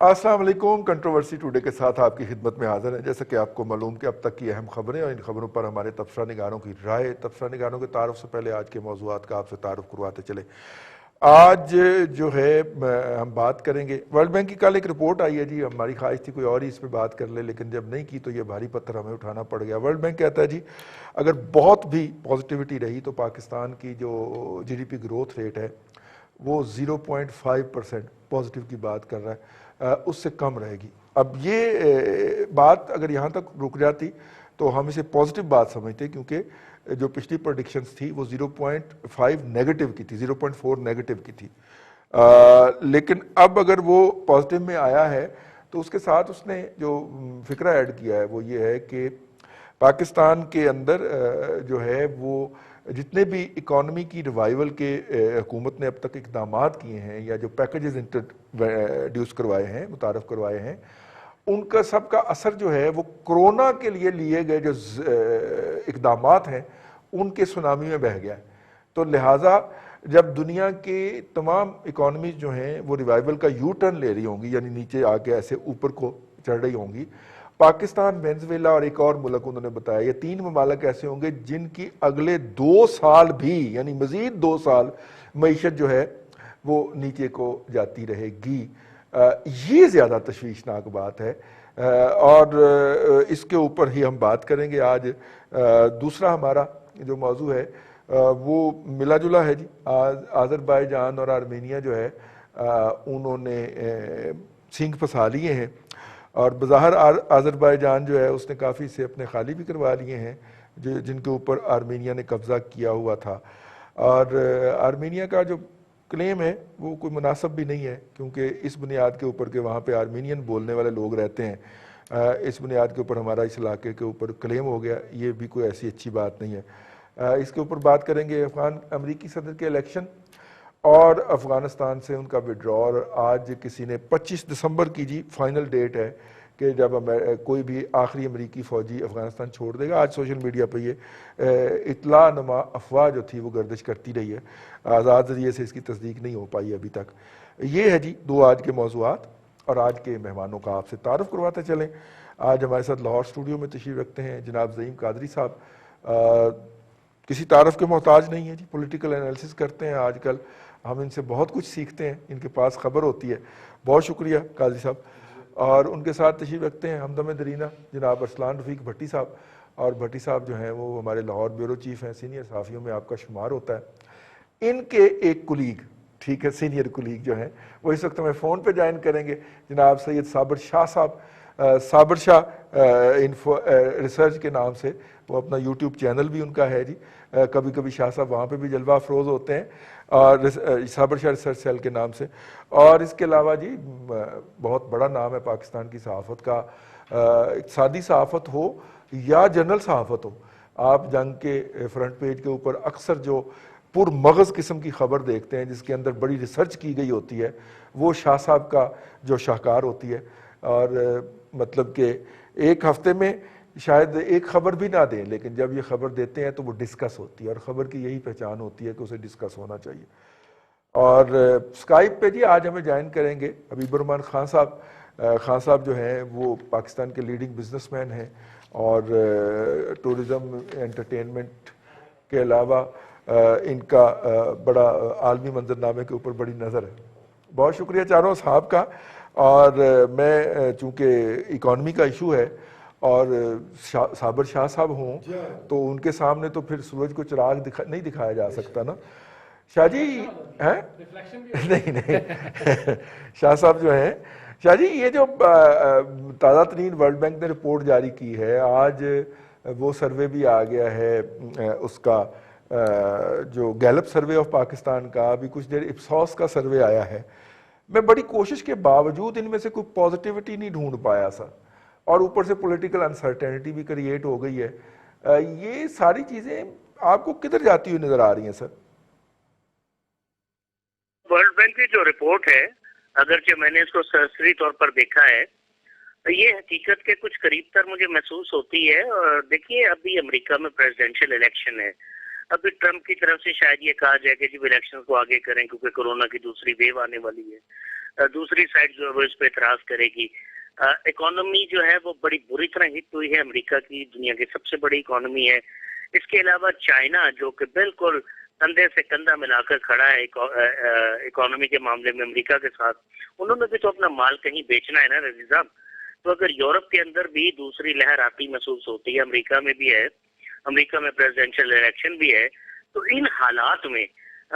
अस्सलाम वालेकुम। Controversy today के साथ आपकी खिदमत में हाजिर है। जैसा कि आपको मालूम कि अब तक की अहम खबरें और इन खबरों पर हमारे तबसरा निगारों की राय। तबसरा निगारों के तारुफ से पहले आज के मौज़ूआत का आपसे तारुफ करवाते चले। आज जो है हम बात करेंगे, वर्ल्ड बैंक की कल एक रिपोर्ट आई है जी। हमारी ख्वाहिश थी कोई और ही इस पर बात कर ले, लेकिन जब नहीं की तो ये भारी पत्थर हमें उठाना पड़ गया। वर्ल्ड बैंक कहता है जी अगर बहुत भी पॉजिटिविटी रही तो पाकिस्तान की जो GDP ग्रोथ रेट है वो 0.5% पॉजिटिव की बात कर रहा है, उससे कम रहेगी। अब ये बात अगर यहाँ तक रुक जाती तो हम इसे पॉजिटिव बात समझते, क्योंकि जो पिछली प्रेडिक्शंस थी वो 0.5 नेगेटिव की थी, 0.4 नेगेटिव की थी। लेकिन अब अगर वो पॉजिटिव में आया है तो उसके साथ उसने जो फिक्रा ऐड किया है वो ये है कि पाकिस्तान के अंदर जो है वो जितने भी इकॉनमी की रिवाइवल के हुकूमत ने अब तक इकदामात किए हैं या जो पैकेजेस इंट्रोड्यूस करवाए हैं, मुतारफ़ करवाए हैं, उनका सबका असर जो है वो कोरोना के लिए गए जो इकदामात हैं उनके सुनामी में बह गया है। तो लिहाजा जब दुनिया के तमाम इकॉनमीज जो हैं वो रिवाइवल का यू टर्न ले रही होंगी, यानी नीचे आके ऐसे ऊपर को चढ़ रही होंगी, पाकिस्तान, वेनेजुएला और एक और मुल्क उन्होंने बताया, ये 3 ममालिक ऐसे होंगे जिनकी अगले 2 साल भी, यानी मजीद 2 साल मईशत जो है वो नीचे को जाती रहेगी। ये ज़्यादा तशवीशनाक बात है और इसके ऊपर ही हम बात करेंगे आज। दूसरा हमारा जो मौजू है वो मिला जुला है जी। आज़रबाईजान और आर्मेनिया जो है उन्होंने सिंग फंसा लिए हैं और बज़ाहिर आज़रबाईजान जो है उसने काफ़ी से अपने खाली भी करवा लिए हैं जो जिनके ऊपर आर्मेनिया ने कब्ज़ा किया हुआ था। और आर्मेनिया का जो क्लेम है वो कोई मुनासिब भी नहीं है, क्योंकि इस बुनियाद के ऊपर कि वहाँ पे आर्मेनियन बोलने वाले लोग रहते हैं, इस बुनियाद के ऊपर हमारा इस इलाके के ऊपर क्लेम हो गया, ये भी कोई ऐसी अच्छी बात नहीं है। इसके ऊपर बात करेंगे अमरीकी सदर के इलेक्शन और अफ़गानिस्तान से उनका विड्रॉल। आज किसी ने 25 दिसंबर की जी फाइनल डेट है कि जब कोई भी आखिरी अमरीकी फ़ौजी अफ़गानिस्तान छोड़ देगा। आज सोशल मीडिया पर ये इतला नमा अफवाह जो थी वो गर्दिश करती रही है, आज़ाद ज़रिए से इसकी तस्दीक नहीं हो पाई अभी तक। ये है जी 2 आज के मौज़ूआत और आज के मेहमानों का आपसे तारुफ़ करवाते चलें। आज हमारे साथ लाहौर स्टूडियो में तशरीफ़ रखते हैं जनाब ज़ईम कादरी साहब। किसी तारफ़ के मोहताज नहीं है जी, पॉलिटिकल एनालिसिस करते हैं आजकल, हम इनसे बहुत कुछ सीखते हैं, इनके पास खबर होती है। बहुत शुक्रिया काजी साहब। और उनके साथ तशरीफ़ रखते हैं हमदम दरीना जनाब अरसलान रफ़ीक भट्टी साहब। और भट्टी साहब जो हैं वो हमारे लाहौर ब्यूरो चीफ़ हैं, सीनियर सहाफ़ियों में आपका शुमार होता है। इनके एक कुलीग, ठीक है, सीनियर कुलीग जो हैं वो इस वक्त हमें फ़ोन पर ज्वाइन करेंगे, जनाब सैयद साबर शाह साहब। साबर शाह इन्फो रिसर्च के नाम से वो अपना यूट्यूब चैनल भी उनका है जी। कभी कभी शाह साहब वहाँ पे भी जलवा अफरोज़ होते हैं और साबर शाह रिसर्च सेल के नाम से। और इसके अलावा जी बहुत बड़ा नाम है पाकिस्तान की सहाफ़त का, इक़्तिसादी सहाफ़त हो या जनरल सहाफ़त हो, आप जंग के फ्रंट पेज के ऊपर अक्सर जो पुरमगज़ किस्म की खबर देखते हैं जिसके अंदर बड़ी रिसर्च की गई होती है, वो शाह साहब का जो शाहकार होती है। और मतलब कि एक हफ्ते में शायद एक खबर भी ना दें, लेकिन जब ये खबर देते हैं तो वो डिस्कस होती है और ख़बर की यही पहचान होती है कि उसे डिस्कस होना चाहिए। और स्काइप पे जी आज हमें ज्वाइन करेंगे हबीबुर्रहमान खान साहब। खान साहब जो हैं वो पाकिस्तान के लीडिंग बिजनेसमैन हैं और टूरिज़म एंटरटेनमेंट के अलावा इनका बड़ा आलमी मंजरनामे के ऊपर बड़ी नज़र है। बहुत शुक्रिया चारों साहब का। और मैं चूँकि इकॉनमी का इशू है और साबर शाह साहब हों तो उनके सामने तो फिर सूरज को चिराग नहीं दिखाया जा सकता ना। शाह जी हैं नहीं नहीं शाह साहब जो हैं, शाह जी ये जो ताज़ा तरीन वर्ल्ड बैंक ने रिपोर्ट जारी की है आज, वो सर्वे भी आ गया है उसका जो गैलप सर्वे ऑफ पाकिस्तान का, अभी कुछ देर इप्सॉस का सर्वे आया है। मैं बड़ी कोशिश के बावजूद इनमें से कोई पॉजिटिविटी नहीं ढूंढ पाया सर, और ऊपर से पॉलिटिकल अनसर्टेनिटी भी क्रिएट हो गई है। ये सारी चीजें आपको किधर जाती हुई नजर आ रही हैं सर? वर्ल्ड बैंक की जो रिपोर्ट है, अगरचे मैंने इसको सरसरी तौर पर देखा है, तो ये हकीकत के कुछ करीब तर मुझे महसूस होती है। और देखिए अभी अमेरिका में प्रेसिडेंशियल इलेक्शन है, अभी ट्रम्प की तरफ से शायद ये कहा जाए कि जी इलेक्शन को आगे करें क्योंकि कोरोना की दूसरी वेव आने वाली है। दूसरी साइड जो है वो इस पे एतराज करेगी। इकोनॉमी जो है वो बड़ी बुरी तरह हिट हुई है, अमेरिका की दुनिया की सबसे बड़ी इकोनॉमी है। इसके अलावा चाइना जो कि बिल्कुल कंधे से कंधा मिलाकर खड़ा है इकोनॉमी के मामले में अमेरिका के साथ, उन्होंने भी तो अपना माल कहीं बेचना है ना रजी साहब। तो अगर यूरोप के अंदर भी दूसरी लहर आती महसूस होती है, अमेरिका में भी है, अमेरिका में प्रेसिडेंशियल इलेक्शन भी है, तो इन हालात में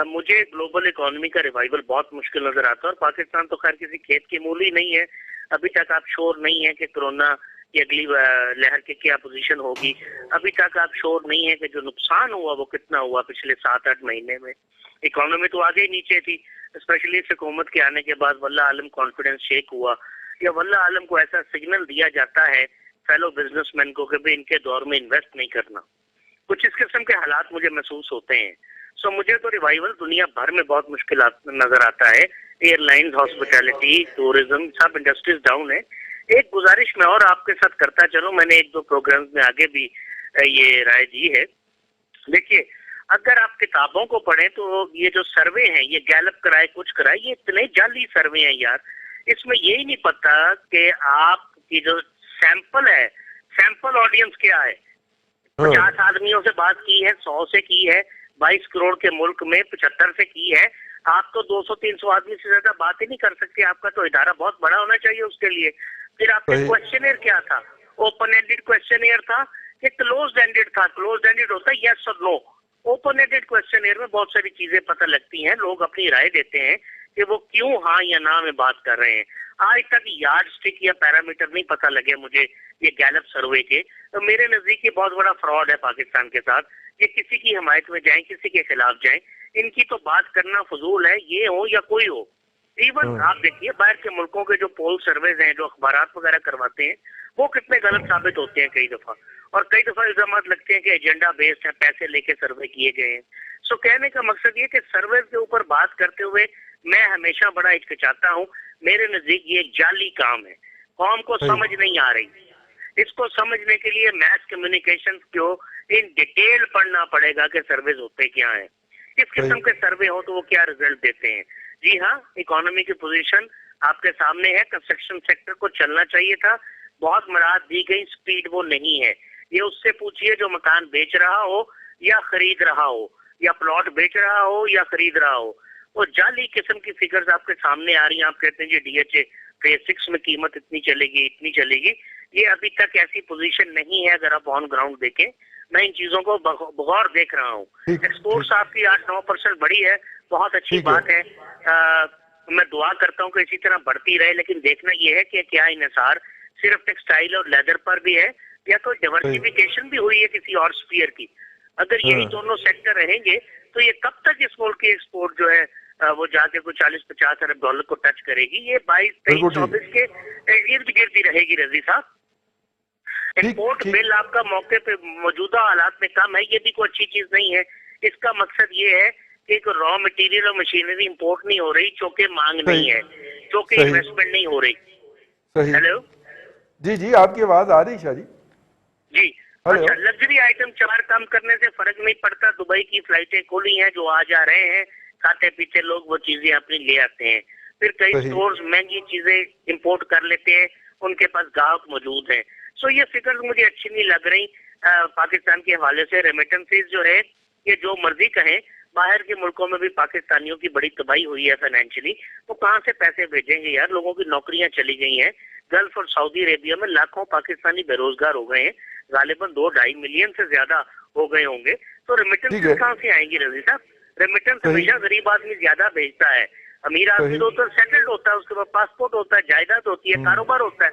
मुझे ग्लोबल इकोनॉमी का रिवाइवल बहुत मुश्किल नजर आता है। और पाकिस्तान तो खैर किसी खेत की मूली नहीं है, अभी तक आप श्योर नहीं है कि कोरोना की अगली लहर की क्या पोजीशन होगी, अभी तक आप श्योर नहीं है कि जो नुकसान हुआ वो कितना हुआ पिछले 7-8 महीने में। इकोनॉमी तो आगे ही नीचे थी, स्पेशली इस हुकूमत के आने के बाद वल्लाह आलम कॉन्फिडेंस शेक हुआ, या वल्लाह आलम को ऐसा सिग्नल दिया जाता है फेलो बिजनेसमैन को कि भाई इनके दौर में इन्वेस्ट नहीं करना। कुछ इस किस्म के हालात मुझे महसूस होते हैं। सो मुझे तो रिवाइवल दुनिया भर में बहुत मुश्किल नजर आता है। एयरलाइंस, हॉस्पिटैलिटी, टूरिज्म, सब इंडस्ट्रीज डाउन है। एक गुजारिश मैं और आपके साथ करता चलूं, मैंने 1-2 प्रोग्राम्स में आगे भी ये राय दी है। देखिए, अगर आप किताबों को पढ़ें तो ये जो सर्वे हैं, ये गैलप कराए कुछ कराए, ये इतने जाली सर्वे हैं यार। इसमें यही नहीं पता कि आपकी जो सैंपल है, सैंपल ऑडियंस क्या है। 50 आदमियों से बात की है, 100 से की है, 22 करोड़ के मुल्क में 75 से की है। आप तो 200-300 आदमी से ज्यादा बात ही नहीं कर सकते। आपका तो इदारा बहुत बड़ा होना चाहिए उसके लिए। फिर आपके क्वेश्चनर क्या था? ओपन एंडेड क्वेश्चनर था कि क्लोज एंडेड था? क्लोज एंडेड होता है यस और नो। ओपन एंडेड क्वेश्चनर में बहुत सारी चीजें पता लगती हैं, लोग अपनी राय देते हैं कि वो क्यों हाँ या ना में बात कर रहे हैं। आज तक यार्ड स्टिक या पैरामीटर नहीं पता लगे मुझे ये गैलप सर्वे के। तो मेरे नजदीक ये बहुत बड़ा फ्रॉड है पाकिस्तान के साथ। ये किसी की हिमायत में जाएं, किसी के खिलाफ जाएं, इनकी तो बात करना फजूल है, ये हो या कोई हो। इवन आप देखिए बाहर के मुल्कों के जो पोल सर्वेज हैं, जो अखबारात वगैरह करवाते हैं, वो कितने गलत साबित होते हैं कई दफा। और कई दफा इल्जामात लगते हैं कि एजेंडा बेस्ड है, पैसे लेके सर्वे किए गए हैं। सो कहने का मकसद ये कि सर्वे के ऊपर बात करते हुए मैं हमेशा बड़ा हिचकिचाता हूँ। मेरे नजदीक ये एक जाली काम है, कौम को समझ नहीं आ रही। इसको समझने के लिए मैस कम्युनिकेशन को इन डिटेल पढ़ना पड़ेगा कि सर्वेज होते क्या हैं, किस किस्म के सर्वे हो तो वो क्या रिजल्ट देते हैं। जी हाँ, इकोनॉमी की पोजीशन आपके सामने है। कंस्ट्रक्शन सेक्टर को चलना चाहिए था, बहुत मराद दी गई, स्पीड वो नहीं है। ये उससे पूछिए जो मकान बेच रहा हो या खरीद रहा हो, या प्लॉट बेच रहा हो या खरीद रहा हो। वो जाली किस्म की फिगर्स आपके सामने आ रही हैं। आप कहते हैं जी DHA फेज 6 में कीमत इतनी चलेगी, इतनी चलेगी। ये अभी तक ऐसी पोजीशन नहीं है। अगर आप ऑन ग्राउंड देखें, मैं इन चीजों को बगौर देख रहा हूँ। एक्सपोर्ट्स आपकी 8-9% बढ़ी है, बहुत अच्छी बात है। मैं दुआ करता हूँ कि इसी तरह बढ़ती रहे। लेकिन देखना यह है कि क्या इन्हिसार सिर्फ टेक्सटाइल और लेदर पर भी है या कोई डाइवर्सिफिकेशन भी हुई है किसी और स्फीयर की। अगर यही दोनों सेक्टर रहेंगे तो ये कब तक इस मुल्क की एक्सपोर्ट जो है वो जाके कुछ 40-50 अरब डॉलर को टच करेगी। ये 22-23-24 के इर्द गिर्द ही रहेगी रजी साहब। इंपोर्ट बिल आपका मौके पे मौजूदा हालात में कम है, ये भी कोई अच्छी चीज नहीं है। इसका मकसद ये है कि रॉ मटेरियल और मशीनरी इंपोर्ट नहीं हो रही, चूंकि मांग नहीं है, चूंकि इन्वेस्टमेंट नहीं हो रही। हेलो जी जी, आपकी आवाज आ रही शाह जी? जी अच्छा। लग्जरी आइटम 4 कम करने से फर्क नहीं पड़ता। दुबई की फ्लाइटें खुली हैं, जो आ जा रहे हैं, खाते पीछे लोग वो चीजें अपनी ले आते हैं। फिर कई स्टोर्स महंगी चीजें इंपोर्ट कर लेते हैं, उनके पास ग्राहक मौजूद हैं। सो ये फिगर मुझे अच्छी नहीं लग रही पाकिस्तान के हवाले से। रेमिटेंसेज जो है, ये जो मर्जी कहें, बाहर के मुल्कों में भी पाकिस्तानियों की बड़ी तबाही हुई है फाइनेंशियली। तो कहाँ से पैसे भेजेंगे यार? लोगों की नौकरियां चली गई हैं। गल्फ और सऊदी अरेबिया में लाखों पाकिस्तानी बेरोजगार हो गए हैं, गालिबन 2-2.5 मिलियन से ज्यादा हो गए होंगे। तो रेमिटेंसेज कहाँ से आएंगी रजी साहब? रेमिटेंस हमेशा गरीब आदमी ज्यादा भेजता है, अमीर आदमी तो उधर सेटल्ड होता है, उसके बाद पासपोर्ट होता है, जायदाद होती है, कारोबार होता है।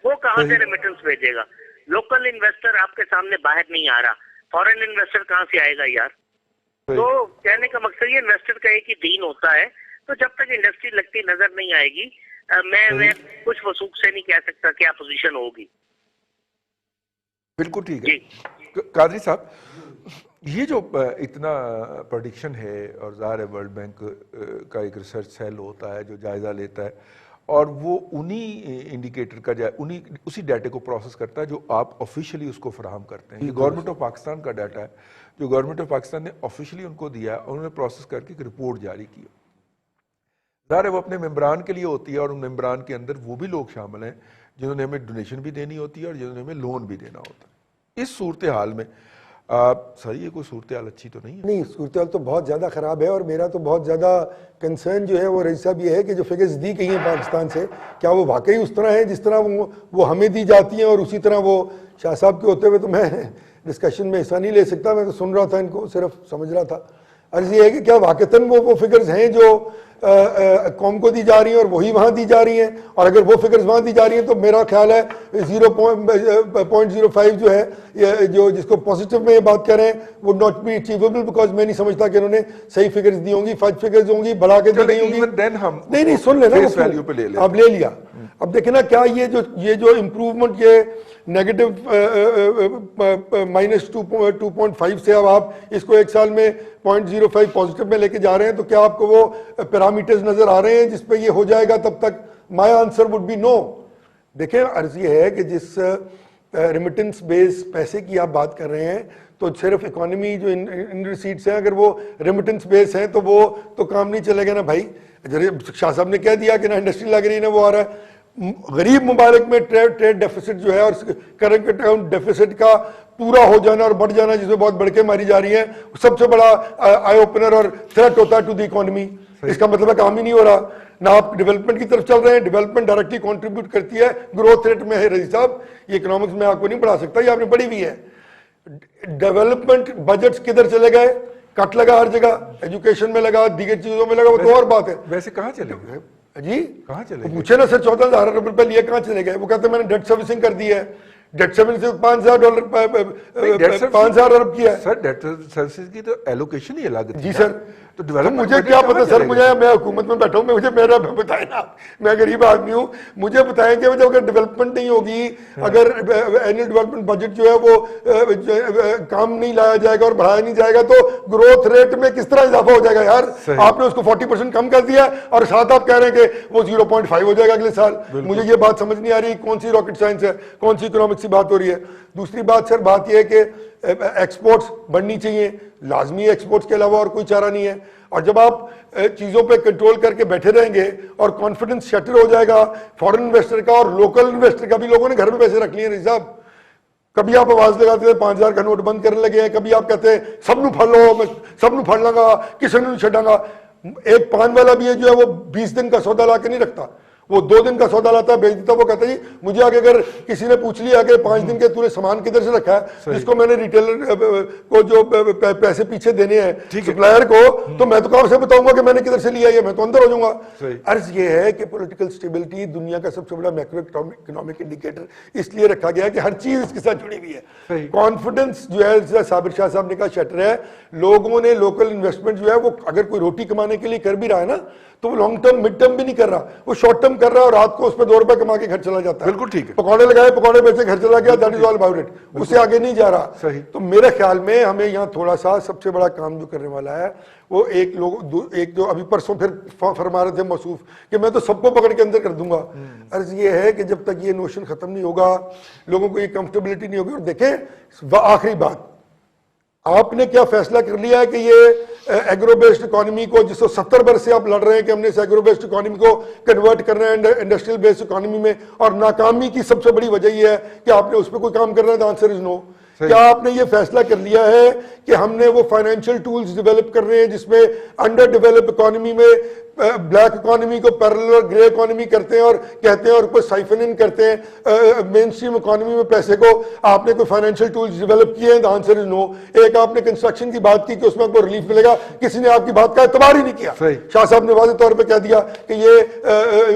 वो कहाँ से रेमिटेंस भेजेगा? लोकल इन्वेस्टर आपके सामने बाहर नहीं आ रहा, फॉरेन इन्वेस्टर कहाँ से आएगा यार? तो कहने का मकसद ये, इन्वेस्टर का एक ही दीन होता है। तो जब तक इंडस्ट्री लगती नजर नहीं आएगी, मैं कुछ वसूख से नहीं कह सकता क्या पोजीशन होगी। बिल्कुल ठीक है कादरी साहब, ये जो इतना प्रेडिक्शन है, और ज़ाहिर है वर्ल्ड बैंक का एक रिसर्च सेल होता है जो जायज़ा लेता है, और वो उन्हीं इंडिकेटर का उसी डाटे को प्रोसेस करता है जो आप ऑफिशियली उसको फराहम करते हैं। ये गवर्नमेंट ऑफ पाकिस्तान का डाटा है जो गवर्नमेंट ऑफ पाकिस्तान ने ऑफिशियली उनको दिया, उन्होंने प्रोसेस करके एक रिपोर्ट जारी की। ظاہر ہے وہ اپنے ممبران کے لیے ہوتی ہے، اور ان ممبران کے اندر وہ بھی لوگ شامل ہیں جنہوں نے ہمیں ڈونیشن بھی دینی ہوتی ہے اور جنہوں نے ہمیں لون بھی دینا ہوتا ہے۔ اس صورتحال میں سر یہ کوئی صورتحال اچھی تو نہیں ہے؟ نہیں، صورتحال تو بہت زیادہ خراب ہے، اور میرا تو بہت زیادہ کنسرن جو ہے وہ رئیس صاحب یہ ہے کہ جو فگرز دی گئی ہیں پاکستان سے، کیا وہ واقعی اس طرح ہیں جس طرح وہ ہمیں دی جاتی ہیں، اور اسی طرح وہ شاہ صاحب کے ہوتے ہوئے تو میں ڈسکشن میں حصہ نہیں لے سکتا، میں تو سن رہا تھا ان کو، صرف سمجھ رہا تھا۔ عرض یہ ہے کہ کیا واقعتاً وہ فگرز ہیں جو قوم کو دی جا رہی ہیں اور وہی وہاں دی جا رہی ہیں، اور اگر وہ فگرز وہاں دی جا رہی ہیں تو میرا خیال ہے 0.05 جو ہے جو جس کو پازیٹیو میں یہ بات کر رہے ہیں وہ ناٹ بی اچیویبل، بیکاز میں نہیں سمجھتا کہ انہوں نے صحیح فگرز دی ہوں گی، فج فگرز ہوں گی، بڑھا کے دی نہیں ہوں گی۔ نہیں سن لینا، اب لے لیا۔ اب دیکھیں نا کیا یہ جو امپروومنٹ یہ نیگیٹو -2.5 سے اب آپ اس کو ایک سال میں 0.05 پازیٹیو میں لے کے جا رہے ہیں، تو کیا آپ کو وہ پیرامیٹرز نظر آ رہے ہیں جس پہ یہ ہو جائے گا تب تک؟ مائی آنسر وڈ بی نو۔ دیکھیں عرض یہ ہے کہ جس ریمیٹنس بیس پیسے کی آپ بات کر رہے ہیں تو صرف اکانومی جو ان ریسیٹس ہیں اگر وہ ریمیٹنس بیس ہیں تو وہ تو کام نہیں چلے گا نا بھائی۔ شاہ صاحب نے کہہ دیا کہ نہ انڈسٹری لگ رہی ہے نہ وہ آ رہا ہے۔ غریب ممالک میں ٹریڈ ڈیفیسٹ جو ہے اور کرنٹ اکاؤنٹ ڈیفیسٹ کا پورا ہو جانا اور بڑھ جانا، جس میں بہت بڑکیں ماری جا رہی ہیں، سب سے بڑا آئی اوپنر اور تھریٹ ہوتا ہے ٹو دی اکانومی۔ اس کا مطلب ہے کام ہی نہیں ہو رہا، نہ آپ ڈیولپمنٹ کی طرف چل رہے ہیں۔ ڈیولپمنٹ ڈائریکٹلی کنٹریبیوٹ کرتی ہے گروتھ ریٹ میں ہے رئیس صاحب، یہ اکنامکس میں آپ کو نہیں پڑھا سکتا، یہ آپ نے پڑھی ہوئی ہے۔ ڈیولپمنٹ بجٹس کدھر چلے گئے؟ کٹ لگا ہر جگہ، ایجوکیشن میں لگا، دیگر چیزوں میں لگا، وہ تو اور بات ہے۔ ویسے کہاں چلے گئے جی کہاں چلے گئے؟ پوچھے نا سر، 14,000 ارب روپے لیے کہاں چلے گئے؟ وہ کہتے ہیں میں نے ڈیٹ سروسنگ کر دی ہے، ڈیٹ سروسنگ $5,000 $5,000 ارب کیا ہے سر۔ ڈیٹ سروسز کی تو ایلوکیشن ہی الگ تھی۔ جی سر، تو مجھے کیا پتا سر، میں حکومت میں بیٹھا ہوں، مجھے میرا بتائیں نا، میں غریب آدمی ہوں، مجھے بتائیں کہ جب اگر ڈیولپمنٹ نہیں ہوگی، اگر اینوئل ڈیولپمنٹ بجٹ جو ہے وہ کام نہیں لایا جائے گا اور بڑھایا نہیں جائے گا تو گروتھ ریٹ میں کس طرح اضافہ ہو جائے گا یار؟ آپ نے اس کو 40% کم کر دیا اور ساتھ آپ کہہ رہے ہیں کہ وہ 0.5 ہو جائے گا اگلے سال۔ مجھے یہ بات سمجھ نہیں آ رہی کون سی راکٹ سائنس ہے، کون سی اکنامکس کی بات ہو رہی ہے۔ دوسری بات سر، بات یہ ہے کہ ایکسپورٹس بڑھنی چاہیے، لازمی ایکسپورٹس کے علاوہ اور کوئی چارہ نہیں ہے۔ اور جب آپ چیزوں پہ کنٹرول کر کے بیٹھے رہیں گے اور کانفیڈنس شٹر ہو جائے گا فورن انویسٹر کا اور لوکل انویسٹر کا بھی، لوگوں نے گھر میں پیسے رکھ لیے ہیں صاحب۔ کبھی آپ آواز لگاتے تھے 5,000 کا نوٹ بند کرنے لگے ہیں، کبھی آپ کہتے ہیں سب نو پھڑ لو، میں سب نو پھڑ لوں گا، کسی نے نہیں چھڈاں گا۔ ایک پان والا بھی ہے جو ہے وہ 20 دن کا سودا لا کے نہیں رکھتا، وہ 2 دن کا سودا لاتا ہے بیچ دیتا۔ وہ کہتا ہے جی مجھے آگے اگر کسی نے پوچھ لیا کہ 5 دن کے تو نے سامان کدھر سے رکھا ہے، جس کو میں نے ریٹیلر کو جو پیسے پیچھے دینے ہیں سپلائر کو، تو میں تو کہاں سے بتاؤں گا کہ میں نے کدھر سے لیا ہے، میں تو اندر ہو جاؤں گا۔ عرض یہ ہے کہ پولیٹیکل سٹیبلٹی دنیا کا سب سے بڑا میکرو اکنامک انڈیکیٹر اس لیے رکھا گیا ہے کہ ہر چیز اس کے ساتھ جڑی ہوئی ہے۔ کانفیڈنس جو ہے صابر شاہ صاحب نے کہا شٹر ہے، لوگوں نے لوکل انویسٹمنٹ جو ہے وہ اگر کوئی روٹی کمانے کے لیے کر بھی رہا ہے نا تو وہ لانگ ٹرم مڈ ٹرم بھی نہیں کر رہا، وہ شارٹ ٹرم کر رہا ہے اور رات کو اس پہ 2 روپے کما کے گھر چلا جاتا ہے۔ بالکل ٹھیک ہے، پکوڑے لگائے، پکوڑے بیچے، گھر چلا گیا، that is all about it, اس سے آگے نہیں جا رہا۔ تو میرے خیال میں ہمیں یہاں تھوڑا سا سب سے بڑا کام جو کرنے والا ہے وہ ایک جو ابھی پرسوں پھر فرما رہے تھے موصوف کہ میں تو سب کو پکڑ کے اندر کر دوں گا۔ عرض یہ ہے کہ جب تک یہ نوشن ختم نہیں ہوگا، لوگوں کو یہ کمفرٹیبلٹی نہیں ہوگی۔ اور دیکھیں آخری بات، آپ نے کیا فیصلہ کر لیا ہے کہ یہ ایگرو بیسڈ اکانومی کو، جس کو 70 برس سے آپ لڑ رہے ہیں کہ ہم نے اس ایگرو بیسڈ اکانومی کو کنورٹ کرنا ہے انڈسٹریل بیسڈ اکانومی میں، اور ناکامی کی سب سے بڑی وجہ یہ ہے کہ آپ نے اس پہ کوئی کام کرنا ہے؟ آنسر از نو۔ کیا آپ نے یہ فیصلہ کر لیا ہے کہ ہم نے وہ فائنینشیل ٹولز ڈیولپ کر رہے ہیں جس میں انڈر ڈیولپ اکانومی میں بلیک اکانومی کو پیرلل اور گرے اکانومی کرتے ہیں اور کہتے ہیں اور کوئی سائفننگ کرتے ہیں مین اسٹریم اکانومی میں پیسے کو؟ آپ نے کوئی فائنینشیل ٹولز ڈیولپ کیے ہیں؟ آنسر از نو۔ ایک آپ نے کنسٹرکشن کی بات کی کہ اس میں آپ کو ریلیف ملے گا، کسی نے آپ کی بات کا اعتبار ہی نہیں کیا۔ شاہ صاحب نے واضح طور پہ کہہ دیا کہ یہ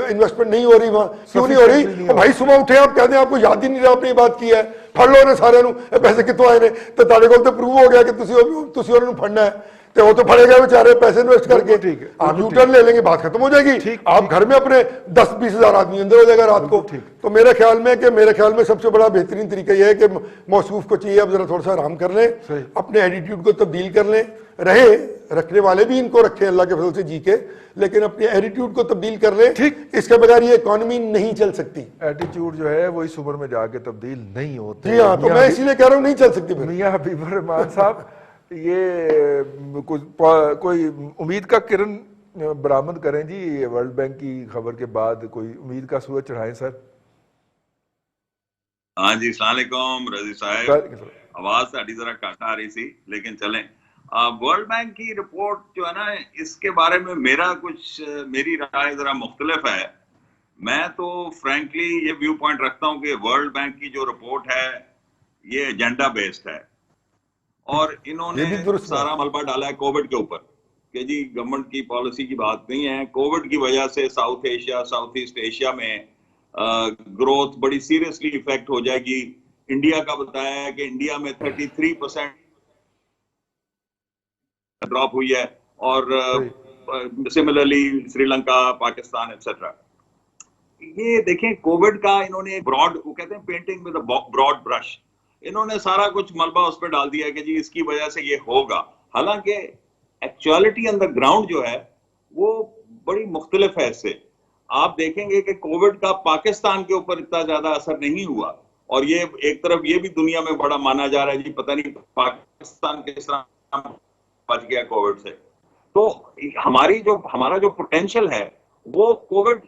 انویسٹمنٹ نہیں ہو رہی، وہاں کیوں نہیں ہو رہی؟ بھائی صبح اٹھے آپ کہتے ہیں آپ کو یاد ہی نہیں رہا آپ نے یہ بات کی ہے، پڑھ لو نے سارے پیسے کتوں آئے نے، تو تارے کو تو پروو ہو گیا کہ تسی انہوں نے پڑھنا ہے، تو وہ تو پڑے گا بیچارے پیسے انویسٹ کر کے، آپ یو ٹرن لے لیں گے، بات ختم ہو جائے گی، آپ گھر میں اپنے 10-20 ہزار آدمی اندر ہو جائے گا رات کو۔ تو میرے خیال میں سب سے بڑا بہترین طریقہ یہ ہے کہ موصوف کو چاہیے اب ذرا تھوڑا سا آرام کر لیں، اپنے ایٹیٹیوڈ کو تبدیل کر لیں، رکھنے والے بھی ان کو رکھیں اللہ کے فضل سے جی کے، لیکن اپنے ایٹیٹیوڈ کو تبدیل کر لیں، اس کے بغیر یہ اکانومی نہیں چل سکتی۔ ایٹیٹیوڈ جو ہے وہ اس عمر میں جا کے تبدیل نہیں ہوتے۔ جی ہاں، تو میں اسی لیے کہہ رہا ہوں نہیں چل سکتی۔ میاں حبیب الرحمان صاحب، یہ کوئی امید کا کرن बरामद करें जी वर्ल्ड बैंक की खबर के बाद, कोई उम्मीद का सूरज चढ़ाएं सर। हाँ जी, अस्सलाम वालेकुम रजी साहब, आवाज साड़ी जरा घट आ रही थी लेकिन चलें। वर्ल्ड बैंक की रिपोर्ट जो है ना, इसके बारे में मेरी राय जरा मुख्तलिफ है। मैं तो फ्रैंकली ये व्यू पॉइंट रखता हूँ कि वर्ल्ड बैंक की जो रिपोर्ट है ये एजेंडा बेस्ड है, और इन्होंने सारा मलबा डाला है कोविड के ऊपर कि जी गवर्नमेंट की पॉलिसी की बात नहीं है, कोविड की वजह से south Asia, south east Asia में ग्रोथ बड़ी सीरियसली इफेक्ट हो जाएगी। इंडिया का बताया है कि इंडिया में 33% ड्रॉप हुई है, और सिमिलरली श्रीलंका, पाकिस्तान एक्सेट्रा। ये देखें, कोविड का इन्होंने ब्रॉड, वो कहते हैं पेंटिंग विद ब्रॉड ब्रश, इन्होंने सारा कुछ मलबा उस पर डाल दिया कि जी इसकी वजह से ये होगा। हालांकि एक्चुअलिटी ऑन द ग्राउंड जो है वो बड़ी मुख्तलिफ है इससे। आप देखेंगे कि कोविड का पाकिस्तान के ऊपर इतना ज्यादा असर नहीं हुआ, और ये एक तरफ ये भी दुनिया में बड़ा माना जा रहा है जी पता नहीं पाकिस्तान किस तरह बच गया कोविड से। तो हमारा जो पोटेंशियल है वो कोविड,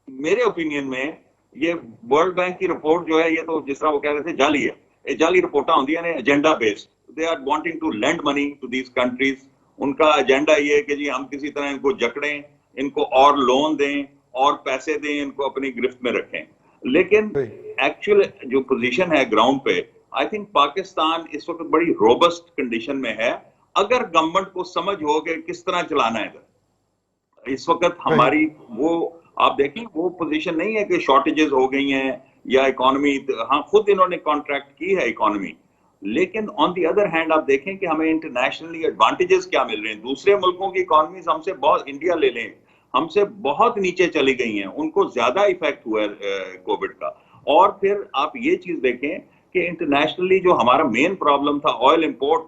मेरे ओपिनियन में ये वर्ल्ड बैंक की रिपोर्ट जो है, ये तो जिस तरह वो कह रहे थे जाली है, ये जाली रिपोर्टा होती है agenda based. They are wanting to lend money to these countries. उनका एजेंडा ये है कि जी हम किसी तरह इनको जकड़ें, इनको और लोन दें और पैसे दें, इनको अपनी गिरफ्त में रखें। लेकिन एक्चुअल जो पोजीशन है ग्राउंड पे, आई थिंक पाकिस्तान इस वक्त बड़ी रोबस्ट कंडीशन में है, अगर गवर्नमेंट को समझ हो कि किस तरह चलाना है। इस वक्त हमारी वो आप देखें वो पोजीशन नहीं है कि शॉर्टेजेस हो गई हैं या इकोनॉमी, हाँ खुद इन्होंने कॉन्ट्रैक्ट की है इकोनॉमी, लेकिन ऑन दी अदर हैंड आप देखें कि हमें इंटरनेशनली एडवांटेजेस क्या मिल रहे हैं। दूसरे मुल्कों की इकोनॉमीज हमसे बहुत, इंडिया ले लें, हमसे बहुत नीचे चली गई हैं, उनको ज्यादा इफेक्ट हुआ है कोविड का। और फिर आप ये चीज देखें कि इंटरनेशनली जो हमारा मेन प्रॉब्लम था ऑयल इंपोर्ट,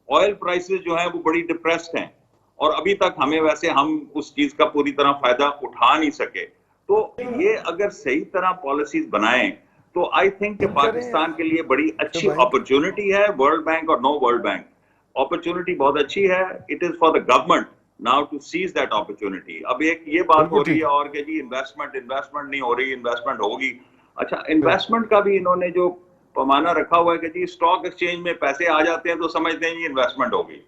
ऑयल प्राइसेस जो है वो बड़ी डिप्रेस्ड हैं, और अभी तक हमें वैसे हम उस चीज का पूरी तरह फायदा उठा नहीं सके। तो ये अगर सही तरह पॉलिसीज बनाएं तो आई थिंक कि पाकिस्तान के लिए बड़ी अच्छी अपॉर्चुनिटी है। वर्ल्ड बैंक और नो वर्ल्ड बैंक, अपॉर्चुनिटी बहुत अच्छी है। It is for the government now to seize that opportunity. अब एक ये बात हो रही है और कि जी इन्वेस्टमेंट नहीं हो रही, इन्वेस्टमेंट होगी। अच्छा, इन्वेस्टमेंट का भी इन्होंने जो पैमाना रखा हुआ है कि जी स्टॉक एक्सचेंज में पैसे आ जाते हैं तो समझते हैं जी इन्वेस्टमेंट होगी।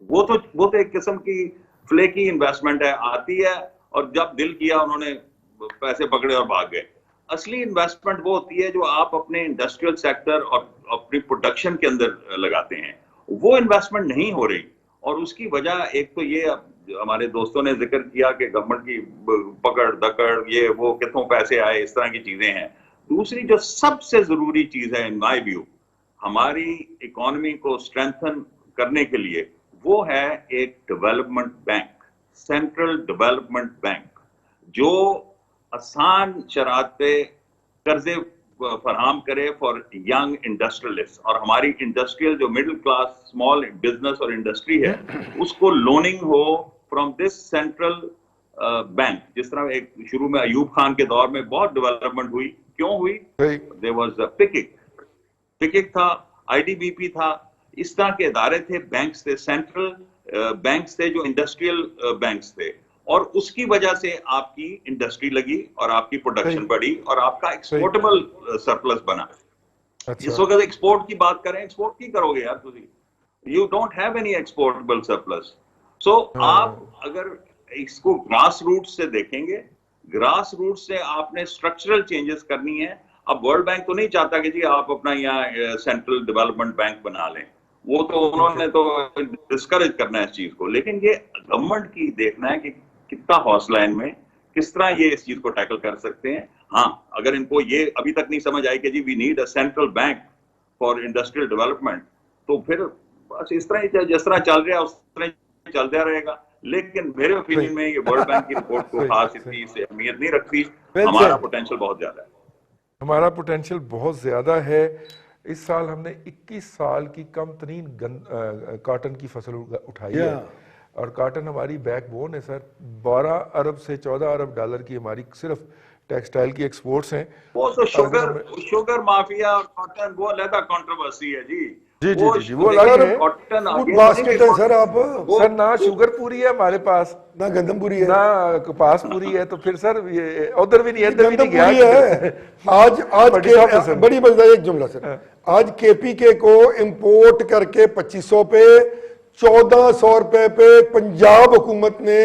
वो तो एक किस्म की फ्लेकी इन्वेस्टमेंट है, आती है और जब दिल किया उन्होंने पैसे पकड़े और भाग गए। असली इन्वेस्टमेंट वो होती है जो आप अपने इंडस्ट्रियल सेक्टर और अपनी प्रोडक्शन के अंदर लगाते हैं, वो इन्वेस्टमेंट नहीं हो रही। और उसकी वजह एक तो ये, हमारे दोस्तों ने जिक्र किया कि गवर्नमेंट की पकड़ दकड़, ये वो कितनों पैसे आए, इस तरह की चीजें हैं। दूसरी जो सबसे जरूरी चीज है इन माय व्यू हमारी इकोनॉमी को स्ट्रेंथन करने के लिए, वो है एक development bank, central development bank, जो आसान शरात पे कर्जे फराहम करे फॉर यंग इंडस्ट्रियलिस्ट, और हमारी इंडस्ट्रियल जो मिडिल क्लास स्मॉल बिजनेस और इंडस्ट्री है उसको लोनिंग हो फ्रॉम दिस सेंट्रल बैंक। जिस तरह एक शुरू में अयूब खान के दौर में बहुत डेवलपमेंट हुई, क्यों हुई? देयर वाज पिकिक था, आईडीबीपी था, इस तरह के इदारे थे, बैंक्स थे, सेंट्रल बैंक्स थे जो इंडस्ट्रियल बैंक्स थे, और उसकी वजह से आपकी इंडस्ट्री लगी और आपकी प्रोडक्शन बढ़ी और आपका एक्सपोर्टेबल सरप्लस बना। इस वक्त एक्सपोर्ट की बात करें, एक्सपोर्ट की करोगे यार तुझे, you don't have any exportable surplus. So आप अगर इसको ग्रास रूट से देखेंगे, ग्रास रूट से आपने स्ट्रक्चरल चेंजेस करनी है। अब वर्ल्ड बैंक तो नहीं चाहता कि जी आप अपना यहाँ सेंट्रल डेवलपमेंट बैंक बना लें, वो तो उन्होंने तो डिस्करेज करना है इस चीज को, लेकिन ये गवर्नमेंट की देखना है कि कितना हौसला है इनमें, किस तरह ये इस चीज को टैकल कर सकते हैं। हाँ, अगर इनको ये अभी तक नहीं समझ आई कि जी we need a central bank for industrial development, तो फिर बस इस तरह जिस तरह चल रहा है उस तरह चलता रहेगा। लेकिन मेरे ओपिनियन में ये वर्ल्ड बैंक की रिपोर्ट को खास इतनी से अहमियत नहीं रखती। हमारा पोटेंशियल बहुत ज्यादा है, हमारा पोटेंशियल बहुत ज्यादा है। इस साल हमने 21 साल की कम तरीन कॉटन की फसल उठाई है, और कॉटन हमारी बैकबोन है सर। 12 अरब से 14 अरब डॉलर की हमारी सिर्फ टेक्सटाइल की एक्सपोर्ट्स हैं। वो तो शुगर माफिया और कॉटन वो अलग कंट्रोवर्सी है जी, जी जी जी वो अलग है, कॉटन फूड बास्केट है सर। आप सर ना शुगर पूरी है हमारे पास, ना गंदम पूरी है, ना कपास पूरी है, तो फिर सर ये उधर भी नहीं है, इधर भी गंदम नहीं गया। पूरी है। आज बड़ी मजेदार एक जुमला सर, आज केपीके को इंपोर्ट करके 2500 पे 1400 रुपए पे पंजाब हुकूमत ने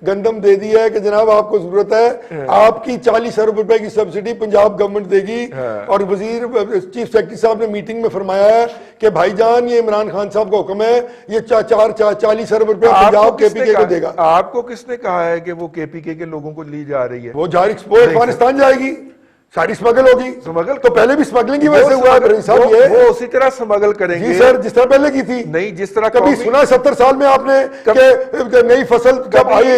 गंदम दे दिया है कि जनाब आपको जरूरत है, आपकी 40 अरब रुपए की सब्सिडी पंजाब गवर्नमेंट देगी। और वजीर चीफ सेक्रेटरी साहब ने मीटिंग में फरमाया है कि भाईजान ये इमरान खान साहब का हुक्म है, ये 40 अरब रुपए पंजाब केपीके को देगा। आपको किसने कहा है कि वो केपीके के लोगों को ली जा रही है? वो जारी एक्सपोर्ट अफगानिस्तान जाएगी, सारी स्मगल होगी। स्मगल तो पहले भी स्मगलिंग की वजह से हुआ है साहब, ये वो उसी तरह स्मगल करेंगे। जी सर, जिस तरह पहले की थी। नहीं, जिस तरह कभी सुना 70 साल में आपने कि नई फसल जब आए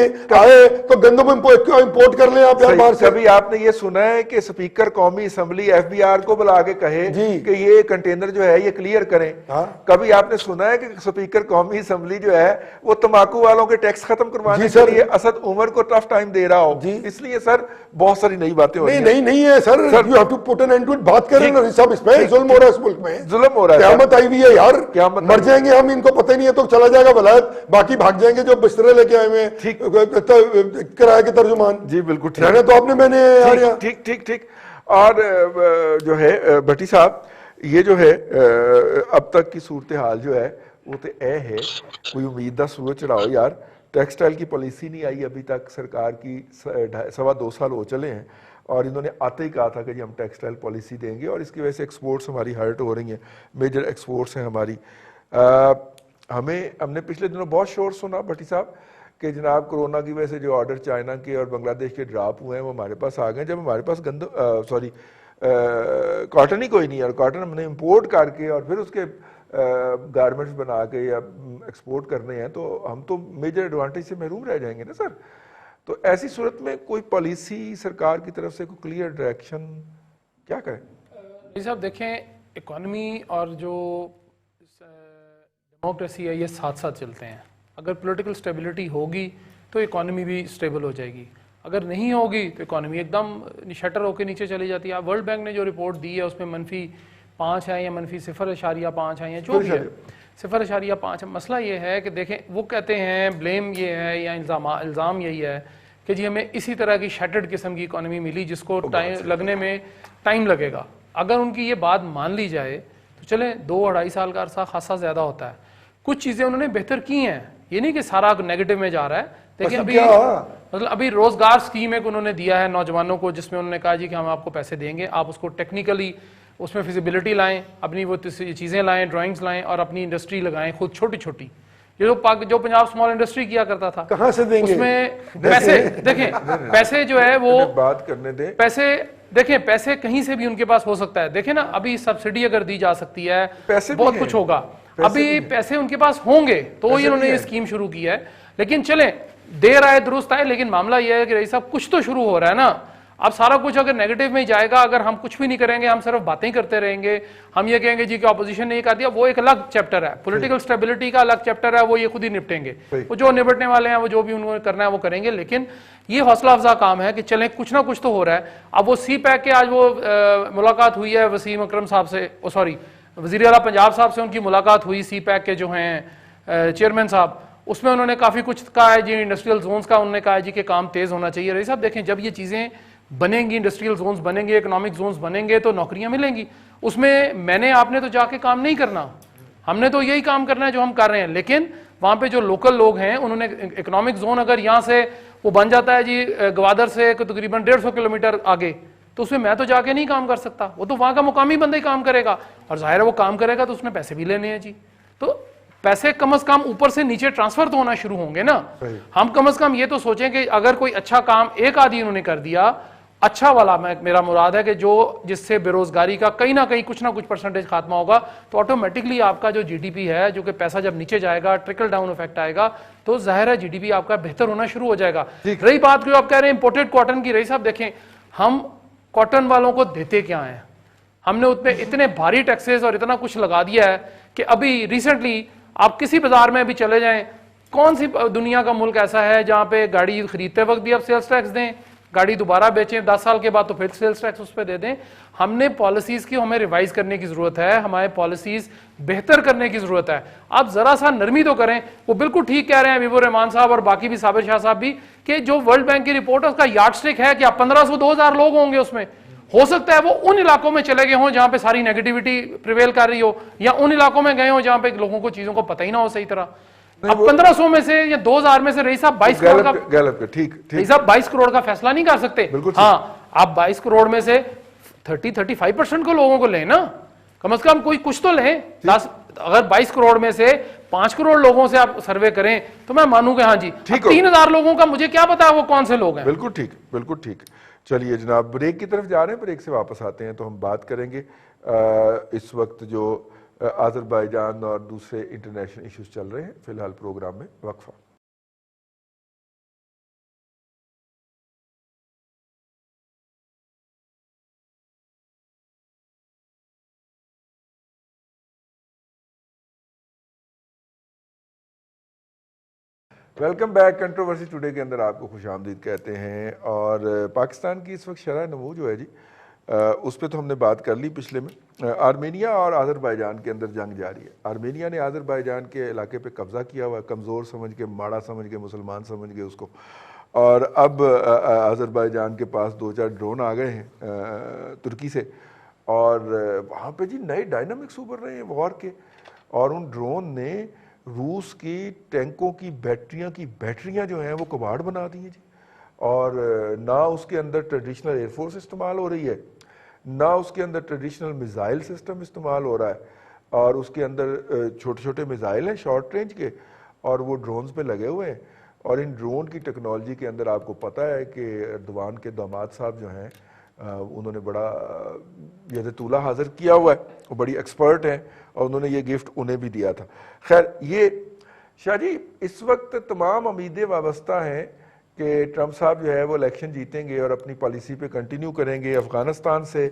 तो गंदम इंपोर्ट कर लें आप बाहर से? कभी आपने ये सुना है कि स्पीकर कौमी असेंबली एफबीआर को बुला के कहे कि ये कंटेनर जो है ये क्लियर करें? कभी आपने सुना है कि स्पीकर कौमी असेंबली जो है वो तंबाकू वालों के टैक्स खत्म करवाने के लिए असद उमर को टफ टाइम दे रहा हो? इसलिए सर बहुत सारी नई बातें हो रही हैं। नहीं है sir, you have to put an end to it. बात करें ना साहब, इसमें जुल्म हो रहा है इस मुल्क में, जुल्म हो रहा है, क़यामत आई हुई है यार, मर जाएंगे हम, इनको पता ही नहीं है तो चला जाएगा वलायत, बाकी भाग जाएंगे जो बिस्तरे लेके आए हुए हैं किराए के तर्जुमान। जी बिल्कुल ठीक रहना तो आपने मैंने यार ठीक ठीक ठीक। और जो है भट्टी साहब, ये जो है अब तक की सूरत हाल जो है वो तो है, कोई उम्मीद दा सूरज चढ़ाओ यार। टेक्सटाइल की पॉलिसी नहीं आई अभी तक, सरकार की 2.25 साल हो चले हैं, और इन्होंने आते ही कहा था कि जी हम टेक्सटाइल पॉलिसी देंगे, और इसकी वजह से एक्सपोर्ट्स हमारी हर्ट हो रही हैं, मेजर एक्सपोर्ट्स हैं हमारी। हमने पिछले दिनों बहुत शोर सुना भट्टी साहब कि जनाब कोरोना की वजह से जो ऑर्डर चाइना के और बांग्लादेश के ड्रॉप हुए हैं वो हमारे पास आ गए। जब हमारे पास कॉटन ही कोई नहीं है, और कॉटन हमने इम्पोर्ट करके और फिर उसके गारमेंट्स बना के या एक्सपोर्ट करने हैं, तो हम तो मेजर एडवांटेज से महरूम रह जाएंगे ना सर। तो ऐसी सूरत में कोई पॉलिसी सरकार की तरफ से कोई क्लियर डायरेक्शन क्या करें? जी साहब देखें, इकॉनमी और जो डेमोक्रेसी है ये साथ साथ चलते हैं। अगर पॉलिटिकल स्टेबिलिटी होगी तो इकॉनमी भी स्टेबल हो जाएगी, अगर नहीं होगी तो इकॉनमी एकदम शटर होकर नीचे चली जाती है। वर्ल्ड बैंक ने जो रिपोर्ट दी है उसमें -5 है या -0.5 है या जो भी है, 0.5 है। मसला ये है कि देखें, वो कहते हैं ब्लेम ये है या इल्ज़ाम यही है कि जी हमें इसी तरह की शटर्ड किस्म की इकॉनमी मिली जिसको लगने में टाइम लगेगा। अगर उनकी ये बात मान ली जाए तो चले 2-2.5 साल का अरसा खासा ज़्यादा होता है। कुछ चीज़ें उन्होंने बेहतर की हैं, ये नहीं कि सारा नेगेटिव में जा रहा है। देखिए अभी मतलब अभी रोज़गार स्कीम एक उन्होंने दिया है नौजवानों को, जिसमें उन्होंने कहा जी कि हम आपको पैसे देंगे, आप उसको टेक्निकली उसमें फिजिबिलिटी लाएं, अपनी वो चीज़ें लाएं, ड्राइंग्स लाएं और अपनी इंडस्ट्री लगाएं खुद छोटी छोटी। जो पंजाब स्मॉल इंडस्ट्री किया करता था, कहाँ से देंगे उसमें पैसे? देखें पैसे जो है वो बात करने दें, पैसे देखें, पैसे कहीं से भी उनके पास हो सकता है। देखें ना, अभी सब्सिडी अगर दी जा सकती है, पैसे बहुत कुछ होगा, अभी पैसे उनके पास होंगे तो इन्होंने ये स्कीम शुरू की है। लेकिन चलें, देर आए दुरुस्त आए, लेकिन मामला यह है कि रईस साहब कुछ तो शुरू हो रहा है ना। अब सारा कुछ अगर नेगेटिव में ही जाएगा, अगर हम कुछ भी नहीं करेंगे, हम सिर्फ बातें करते रहेंगे, हम ये कहेंगे जी कि ऑपोजिशन ने ये कर दिया, वो एक अलग चैप्टर है। पॉलिटिकल स्टेबिलिटी का अलग चैप्टर है, वो ये खुद ही निपटेंगे, वो जो निपटने वाले हैं वो जो भी उन्होंने करना है वो करेंगे। लेकिन ये हौसला अफजा काम है कि चलें कुछ ना कुछ तो हो रहा है। अब वो CPEC के आज वो मुलाकात हुई है वसीम अकरम साहब से, सॉरी वज़ीर आला पंजाब साहब से उनकी मुलाकात हुई, CPEC के जो हैं चेयरमैन साहब, उसमें उन्होंने काफ़ी कुछ कहा है जी इंडस्ट्रियल जोन्स का, उन्होंने कहा है जी कि काम तेज़ होना चाहिए। रईस साहब देखें, जब ये चीज़ें बनेंगी, इंडस्ट्रियल जोन्स बनेंगे, इकोनॉमिक जोन्स बनेंगे तो नौकरियां मिलेंगी। उसमें मैंने आपने तो जाके काम नहीं करना, हमने तो यही काम करना है जो हम कर रहे हैं। लेकिन वहाँ पे जो लोकल लोग हैं उन्होंने इकोनॉमिक जोन अगर यहाँ से वो बन जाता है जी ग्वादर से तकरीबन 150 किलोमीटर आगे, तो उसमें मैं तो जाके नहीं काम कर सकता, वो तो वहाँ का मुकामी बंदा ही काम करेगा, और जाहिर है वो काम करेगा तो उसने पैसे भी लेने हैं जी। तो पैसे कम से कम ऊपर से नीचे ट्रांसफर तो होना शुरू होंगे ना। हम कम से कम ये तो सोचें कि अगर कोई अच्छा काम एक आदि उन्होंने कर दिया, अच्छा वाला, मेरा मुराद है कि जो जिससे बेरोजगारी का कहीं ना कहीं कुछ ना कुछ परसेंटेज खात्मा होगा, तो ऑटोमेटिकली आपका जो GDP है, जो कि पैसा जब नीचे जाएगा, ट्रिकल डाउन इफेक्ट आएगा, तो जाहिर है GDP आपका बेहतर होना शुरू हो जाएगा। रही बात जो आप कह रहे हैं इंपोर्टेड कॉटन की, रही साहब देखें, हम कॉटन वालों को देते क्या है? हमने उतने इतने भारी टैक्सेस और इतना कुछ लगा दिया है कि अभी रिसेंटली आप किसी बाजार में भी चले जाएं, कौन सी दुनिया का मुल्क ऐसा है जहां पे गाड़ी खरीदते वक्त भी आप सेल्स टैक्स दें, गाड़ी दोबारा बेचें, 10 साल के बाद तो फिर सेल्स टैक्स उस पर दे दें। हमने पॉलिसीज की हमें रिवाइज करने की जरूरत है, हमारे पॉलिसीज बेहतर करने की जरूरत है। आप जरा सा नरमी तो करें। वो बिल्कुल ठीक कह रहे हैं हबीबुर रहमान साहब और बाकी भी साबिर शाह साहब भी कि जो वर्ल्ड बैंक की रिपोर्ट है उसका यार्डस्टिक है क्या 1500-2000 लोग होंगे उसमें। हो सकता है वो उन इलाकों में चले गए हों जहां पे सारी नेगेटिविटी प्रिवेल कर रही हो, या उन इलाकों में गए हो जहां पे लोगों को चीजों को पता ही ना हो सही तरह। अब 1500 में से या 2000 में से रईस साहब 22 करोड़ का, रईस साहब 22 करोड़ का फैसला नहीं कर सकते। हाँ, आप 22 करोड़ में से 30-35% को लोगों को लें ना, कम से कम कोई कुछ तो लें। 10 अगर 22 करोड़ में से 5 करोड़ लोगों से आप सर्वे करें तो मैं मानूंगा हाँ जी। 3000 लोगों का मुझे क्या पता है वो कौन से लोग हैं। बिल्कुल ठीक, बिल्कुल ठीक। चलिए जनाब, ब्रेक की तरफ जा रहे हैं, ब्रेक से वापस आते हैं तो हम बात करेंगे इस वक्त जो आज़रबाईजान और दूसरे इंटरनेशनल इश्यूज चल रहे हैं। फिलहाल प्रोग्राम में वक्फा। Welcome back. कंट्रोवर्सी टुडे के अंदर आपको खुशामदीद कहते हैं। और पाकिस्तान की इस वक्त शरह नमू जो है जी, उस पर तो हमने बात कर ली पिछले में। आर्मेनिया और आज़रबाईजान के अंदर जंग जारी है। आर्मेनिया ने आज़रबाईजान के इलाके पे कब्ज़ा किया हुआ है, कमज़ोर समझ के, माड़ा समझ के, मुसलमान समझ के उसको। और अब आज़रबाईजान के पास 2-4 ड्रोन आ गए हैं तुर्की से, और वहाँ पे जी नए डायनामिक्स उभर रहे हैं वॉर के। और उन ड्रोन ने रूस की टैंकों की बैटरियां जो हैं वो कबाड़ बना दी हैं जी। और ना उसके अंदर ट्रेडिशनल एयरफोर्स इस्तेमाल हो रही है, ना उसके अंदर ट्रेडिशनल मिसाइल सिस्टम इस्तेमाल हो रहा है, और उसके अंदर छोटे छोटे मिसाइल हैं शॉर्ट रेंज के, और वो ड्रोन्स पे लगे हुए हैं। और इन ड्रोन की टेक्नोलॉजी के अंदर आपको पता है कि अर्दवान के दामाद साहब जो हैं उन्होंने बड़ा यदतूला हाजिर किया हुआ है, वो बड़ी एक्सपर्ट हैं, और उन्होंने ये गिफ्ट उन्हें भी दिया था। खैर, ये शाह जी इस वक्त तमाम उम्मीदें वाबस्ता हैं कि ट्रंप साहब जो है वो इलेक्शन जीतेंगे और अपनी पॉलिसी पे कंटिन्यू करेंगे। अफगानिस्तान से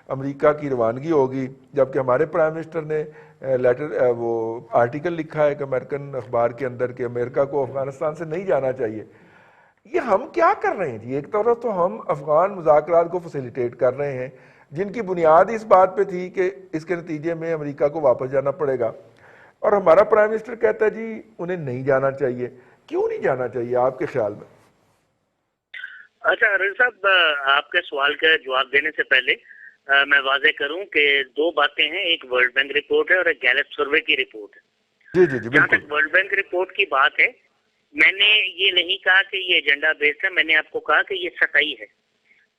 अमेरिका की रवानगी होगी, जबकि हमारे प्राइम मिनिस्टर ने लेटर वो आर्टिकल लिखा है कि अमेरिकन अखबार के अंदर कि अमेरिका को अफगानिस्तान से नहीं जाना चाहिए। ये हम क्या कर रहे हैं जी? एक तरफ तो हम अफगान मुज़ाकरात को फैसिलिटेट कर रहे हैं जिनकी बुनियाद इस बात पे थी कि इसके नतीजे में अमेरिका को वापस जाना पड़ेगा, और हमारा प्राइम मिनिस्टर कहता है जी उन्हें नहीं जाना चाहिए। क्यों नहीं जाना चाहिए आपके ख्याल में? अच्छा रज़ी साहब, आपके सवाल का जवाब देने से पहले मैं वाजे करूं कि 2 बातें हैं, एक वर्ल्ड बैंक रिपोर्ट है और एक गैलप सर्वे की रिपोर्ट है। जी जी जी, जहाँ तक वर्ल्ड बैंक रिपोर्ट की बात है, मैंने ये नहीं कहा कि ये एजेंडा बेस्ड है, मैंने आपको कहा कि ये सतही है।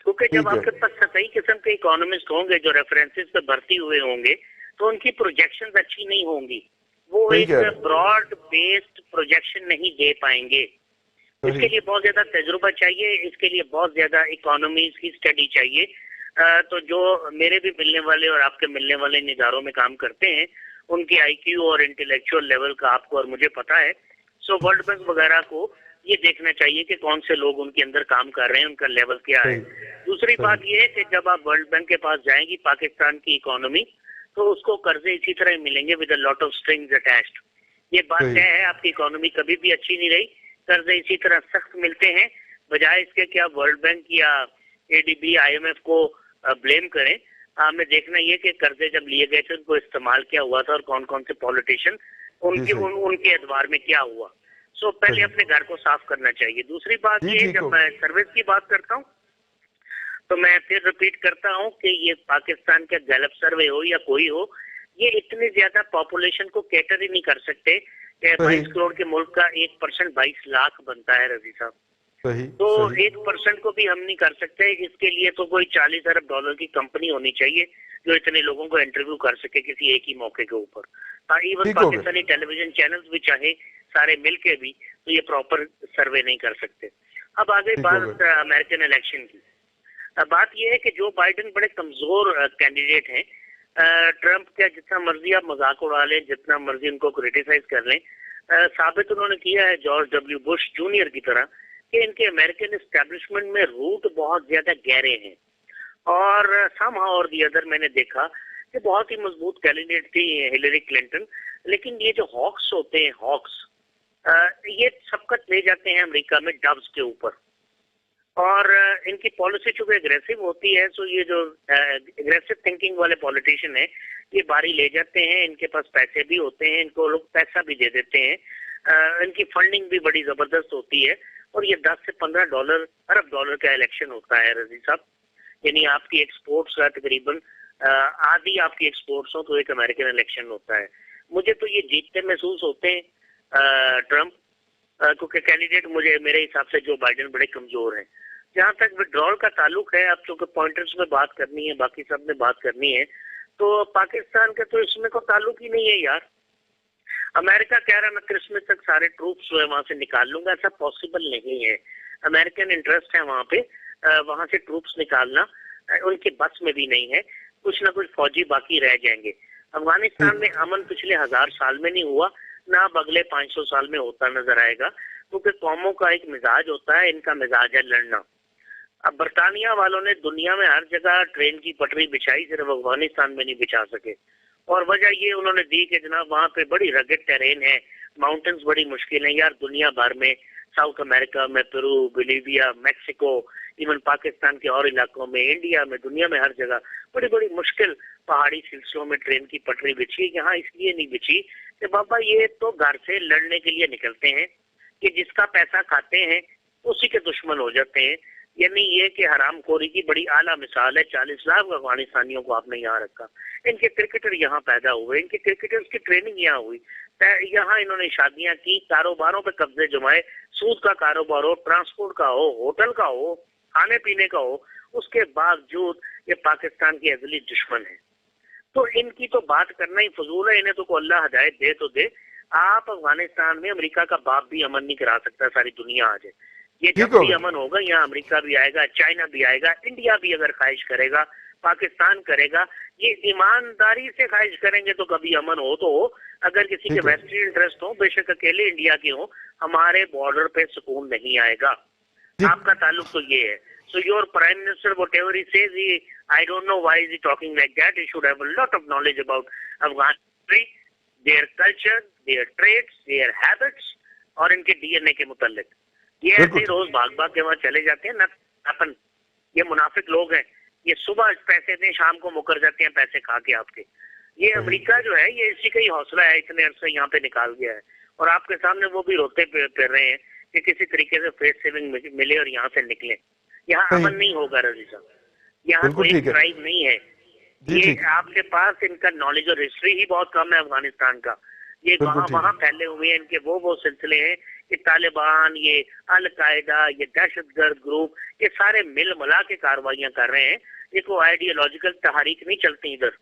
क्योंकि जब आपके पास सतही किस्म के इकोनॉमिस्ट होंगे जो रेफरेंसेस पे भर्ती हुए होंगे तो उनकी प्रोजेक्शंस अच्छी नहीं होंगी, वो एक ब्रॉड बेस्ड प्रोजेक्शन नहीं दे पाएंगे। इसके लिए बहुत ज्यादा तजुर्बा चाहिए, इसके लिए बहुत ज्यादा इकोनॉमीज की स्टडी चाहिए। तो जो मेरे भी मिलने वाले और आपके मिलने वाले इन इदारों में काम करते हैं उनकी आईक्यू और इंटेलेक्चुअल लेवल का आपको और मुझे पता है। सो वर्ल्ड बैंक वगैरह को ये देखना चाहिए कि कौन से लोग उनके अंदर काम कर रहे हैं, उनका लेवल क्या है। दूसरी बात ये है कि जब आप वर्ल्ड बैंक के पास जाएंगी पाकिस्तान की इकोनॉमी, तो उसको कर्जे इसी तरह मिलेंगे with a lot of strings attached. ये बात तय है, आपकी इकोनॉमी कभी भी अच्छी नहीं रही, कर्जे इसी तरह सख्त मिलते हैं। बजाय इसके कि आप वर्ल्ड बैंक या एडीबी आईएमएफ को ब्लेम करें, हमें देखना ये कि कर्जे जब लिए गए थे उनको इस्तेमाल क्या हुआ था और कौन कौन से पॉलिटिशियन उनके एतबार में क्या हुआ। सो पहले अपने घर को साफ करना चाहिए। दूसरी बात ये, जब मैं सर्विस की बात करता हूँ तो मैं फिर रिपीट करता हूँ कि ये पाकिस्तान का गैलप सर्वे हो या कोई हो, ये इतनी ज्यादा पॉपुलेशन को कैटर ही नहीं कर सकते कि 22 करोड़ के मुल्क का 1% 22 लाख बनता है रज़ी साहब। तो 1% को भी हम नहीं कर सकते। इसके लिए तो कोई 40 अरब डॉलर की कंपनी होनी चाहिए जो इतने लोगों को इंटरव्यू कर सके किसी एक ही मौके के ऊपर। इवन पाकिस्तानी टेलीविजन चैनल्स भी चाहे सारे मिलके भी तो ये प्रॉपर सर्वे नहीं कर सकते। अब आगे बात अमेरिकन इलेक्शन की। बात यह है कि जो बाइडेन बड़े कमजोर कैंडिडेट हैं। ट्रंप का जितना मर्जी आप मजाक उड़ा लें, जितना मर्जी उनको क्रिटिसाइज कर लें, साबित उन्होंने किया है जॉर्ज डब्ल्यू बुश जूनियर की तरह कि इनके अमेरिकन एस्टेब्लिशमेंट में रूट बहुत ज्यादा गहरे हैं। और समहाउ और दी अदर मैंने देखा कि बहुत ही मजबूत कैंडिडेट थी हिलरी क्लिंटन, लेकिन ये जो हॉक्स होते हैं, हॉक्स ये सबकत ले जाते हैं अमेरिका में डब्स के ऊपर। اور ان کی پالیسی چونکہ اگریسو ہوتی ہے، سو یہ جو اگریسو تھنکنگ والے پولیٹیشین ہیں یہ باری لے جاتے ہیں، ان کے پاس پیسے بھی ہوتے ہیں، ان کو لوگ پیسہ بھی دے دیتے ہیں، ان کی فنڈنگ بھی بڑی زبردست ہوتی ہے، اور یہ 10 سے 15 ارب ڈالر کا الیکشن ہوتا ہے رضی صاحب، یعنی آپ کی ایکسپورٹس کا تقریباً آدھی آپ کی ایکسپورٹس ہوں تو ایک امریکن الیکشن ہوتا ہے۔ مجھے تو یہ جیتتے محسوس ہوتے ہیں ٹرمپ، کیونکہ کینڈیڈیٹ میرے حساب سے جو بائیڈن بڑے کمزور ہیں۔ جہاں تک وڈرال کا تعلق ہے، اب چونکہ پوائنٹرز میں بات کرنی ہے، باقی سب نے بات کرنی ہے، تو پاکستان کا تو اس میں کوئی تعلق ہی نہیں ہے یار۔ امریکہ کہہ رہا ہے میں کرسمس تک سارے ٹروپس جو ہے وہاں سے نکال لوں گا، ایسا پاسبل نہیں ہے۔ امریکن انٹرسٹ ہے وہاں پہ، وہاں سے ٹروپس نکالنا ان کے بس میں بھی نہیں ہے، کچھ نہ کچھ فوجی باقی رہ جائیں گے۔ افغانستان میں امن پچھلے 1000 سال میں نہیں ہوا، نہ اب اگلے 500 سال میں ہوتا نظر آئے گا، کیونکہ قوموں کا ایک مزاج ہوتا ہے، ان کا مزاج ہے لڑنا۔ اب برطانیہ والوں نے دنیا میں ہر جگہ ٹرین کی پٹری بچھائی، صرف افغانستان میں نہیں بچھا سکے، اور وجہ یہ انہوں نے دی کہ جناب وہاں پہ بڑی رگڈ ٹیرین ہے، ماؤنٹنز بڑی مشکل ہیں یار، دنیا بھر میں، ساؤتھ امریکہ میں، پیرو، بولیویا، میکسیکو، ایون پاکستان کے اور علاقوں میں، انڈیا میں، دنیا میں ہر جگہ بڑی بڑی مشکل پہاڑی سلسلوں میں ٹرین کی پٹری بچھی، یہاں اس لیے نہیں بچھی کہ بابا یہ تو گھر سے لڑنے کے لیے نکلتے ہیں کہ جس کا پیسہ کھاتے ہیں اسی کے دشمن ہو جاتے ہیں، یعنی یہ کہ حرام خوری کی بڑی اعلیٰ مثال ہے۔ 40 لاکھ افغانستانیوں کو آپ نے یہاں رکھا، ان کے کرکٹر یہاں پیدا ہوئے، ان کے کرکٹرز کی ٹریننگ یہاں ہوئی، یہاں انہوں نے شادیاں کی، کاروباروں پہ قبضے جمائے، سود کا کاروبار ہو، ٹرانسپورٹ کا ہو، ہوٹل کا ہو، کھانے پینے کا ہو، اس کے باوجود یہ پاکستان کے ازلی دشمن ہیں۔ تو ان کی تو بات کرنا ہی فضول ہے، انہیں تو کوئی اللہ ہدایت دے تو دے۔ آپ افغانستان میں امریکہ کا باپ بھی امن نہیں کرا سکتا، ساری دنیا آ جائے، یہ جب بھی امن ہوگا یہاں امریکہ بھی آئے گا، چائنا بھی آئے گا، انڈیا بھی اگر خواہش کرے گا، پاکستان کرے گا، یہ ایمانداری سے خواہش کریں گے تو کبھی امن ہو تو ہو، اگر کسی کے ویسٹرن انٹرسٹ ہوں، بے شک اکیلے انڈیا کے ہوں، ہمارے بارڈر پہ سکون نہیں آئے گا۔ آپ کا تعلق تو یہ ہے۔ So your prime minister, whatever he says, I don't know why is he talking like that. He should have a lot of knowledge about Afghan history, their culture, their traits, their habits, اور ان کے D N اے کے متعلق۔ یہ ایسے ہی روز بھاگ بھاگ کے وہاں چلے جاتے ہیں نا، اپن یہ منافق لوگ ہیں، یہ صبح پیسے دیں شام کو مکر جاتے ہیں پیسے کھا کے آپ کے۔ یہ امریکہ جو ہے یہ اسی کا ہی حوصلہ ہے، اتنے عرصے یہاں پہ نکال گیا ہے، اور آپ کے سامنے وہ بھی روتے پھر رہے ہیں کہ کسی طریقے سے فیس سیونگ ملے اور یہاں سے نکلیں۔ یہاں امن نہیں ہوگا رضی صاحب، یہاں کوئی ٹرائب نہیں ہے، یہ آپ کے پاس ان کا نالج اور ہسٹری ہی بہت کم ہے افغانستان کا، یہ وہاں پھیلے ہوئے ہیں، ان کے وہ سلسلے ہیں کہ طالبان، یہ القاعدہ، یہ دہشت گرد گروپ، یہ سارے مل ملا کے کاروائیاں کر رہے ہیں، یہ کوئی آئیڈیالوجیکل تحریک نہیں چلتی ادھر۔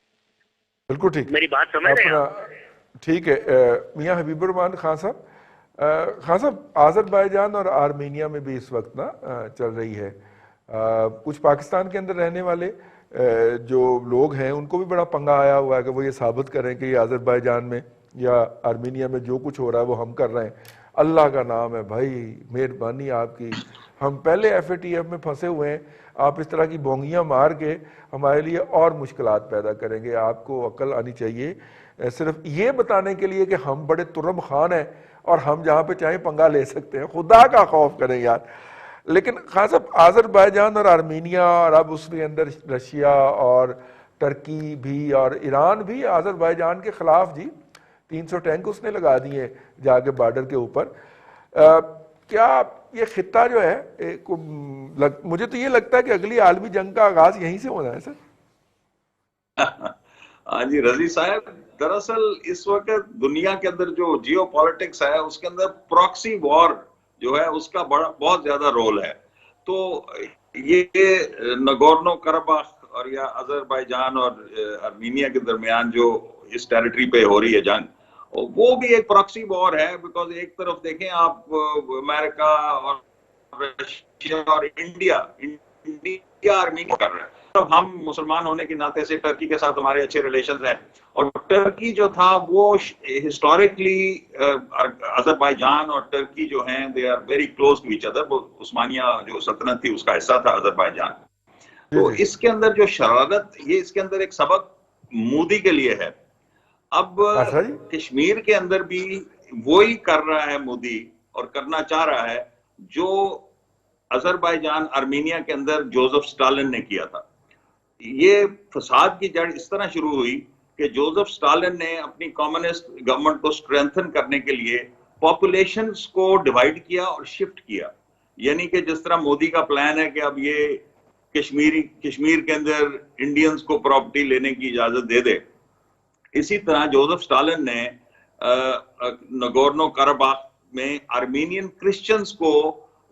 بالکل ٹھیک، میری بات سمجھ رہے ہیں؟ ٹھیک ہے۔ میاں حبیب الرحمان خان صاحب، آذربائیجان اور آرمینیا میں بھی اس وقت نا چل رہی ہے، کچھ پاکستان کے اندر رہنے والے جو لوگ ہیں ان کو بھی بڑا پنگا آیا ہوا ہے کہ وہ یہ ثابت کریں کہ یہ آذربائیجان میں یا آرمینیا میں جو کچھ ہو رہا ہے وہ ہم کر رہے ہیں۔ اللہ کا نام ہے بھائی، مہربانی آپ کی، ہم پہلے ایف اے ٹی ایف میں پھنسے ہوئے ہیں، آپ اس طرح کی بونگیاں مار کے ہمارے لیے اور مشکلات پیدا کریں گے۔ آپ کو عقل آنی چاہیے، صرف یہ بتانے کے لیے کہ ہم بڑے ترم خان ہیں اور ہم جہاں پہ چاہیں پنگا لے سکتے ہیں، خدا کا خوف کریں یار۔ لیکن خان صاحب، آذربائیجان اور آرمینیا اور اب اس کے اندر رشیا اور ترکی بھی اور ایران بھی آذربائیجان کے خلاف جی 300 ٹینک اس نے لگا دیے جا کے بارڈر کے اوپر۔ کیا یہ خطہ جو ہے، مجھے تو یہ لگتا ہے کہ اگلی عالمی جنگ کا آغاز یہیں سے ہونا ہے سر۔ ہاں جی رضی صاحب، دراصل اس وقت دنیا کے اندر جو جیو پالیٹکس ہے اس کے اندر پراکسی وار جو ہے اس کا بہت زیادہ رول ہے۔ تو یہ نگورنو کرباخ اور یا آذربائیجان اور آرمینیا کے درمیان جو اس ٹیریٹری پہ ہو رہی ہے جنگ، وہ بھی ایک پراکسی وار ہے، بیکاز ایک طرف دیکھیں آپ امریکہ اور رشیا اور انڈیا آرمینیا کر رہے ہیں، ہم مسلمان ہونے کے ناطے سے ٹرکی کے ساتھ ہمارے اچھے ریلیشنز ہیں، اور ٹرکی جو تھا وہ ہسٹوریکلی آذربائیجان اور ٹرکی جو ہیں they are very close to each other, وہ عثمانیہ جو سلطنت تھی اس کا حصہ تھا آذربائیجان۔ تو اس کے اندر جو شرارت، یہ اس کے اندر ایک سبق مودی کے لیے ہے۔ اب کشمیر کے اندر بھی وہی کر رہا ہے مودی، اور کرنا چاہ رہا ہے جو अजरबैजान आर्मीनिया के अंदर जोसेफ स्टालिन ने किया था। ये फसाद की जड़ इस तरह शुरू हुई कि जोसेफ स्टालिन ने अपनी कम्युनिस्ट गवर्नमेंट को स्ट्रेंथन करने के लिए पॉपुलेशंस को डिवाइड किया और शिफ्ट किया। यानी कि जिस तरह मोदी का प्लान है कि अब ये कश्मीर के अंदर इंडियंस को प्रॉपर्टी लेने की इजाजत दे दे, इसी तरह जोसेफ स्टालिन ने नगोर्नो कराबाख में आर्मीनियन क्रिश्चियंस को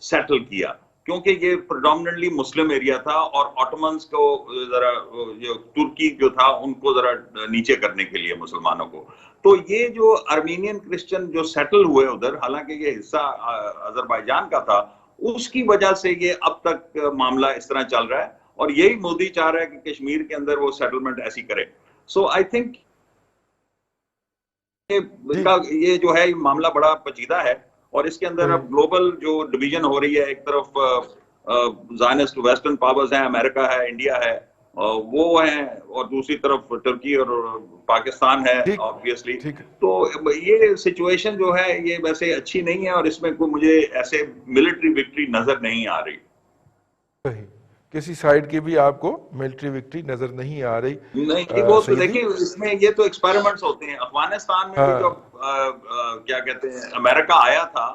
सेटल किया, क्योंकि ये प्रेडोमिनेटली मुस्लिम एरिया था और ऑटोमन्स को जरा जो तुर्की जो था उनको जरा नीचे करने के लिए मुसलमानों को। तो ये जो आर्मीनियन क्रिश्चियन जो सेटल हुए उधर, हालांकि ये हिस्सा अजरबैजान का था, उसकी वजह से ये अब तक मामला इस तरह चल रहा है और यही मोदी चाह रहा है कि कश्मीर के अंदर वो सेटलमेंट ऐसी करे। सो आई थिंक ये जो है मामला बड़ा पेचीदा है और इसके अंदर अब ग्लोबल जो डिवीजन हो रही है, एक तरफ ज़ायनिस्ट वेस्टर्न पावर्स हैं, अमेरिका है, इंडिया है, वो हैं, और दूसरी तरफ तुर्की और पाकिस्तान है ऑब्वियसली। तो ये सिचुएशन जो है ये वैसे अच्छी नहीं है और इसमें कोई मुझे ऐसे मिलिट्री विक्ट्री नजर नहीं आ रही। सही, किसी साइड की भी आपको मिलिट्री विक्ट्री नजर नहीं आ रही? नहीं, वो तो देखिए इसमें ये तो एक्सपेरिमेंट्स होते हैं। अफगानिस्तान में भी जब क्या कहते हैं अमेरिका आया था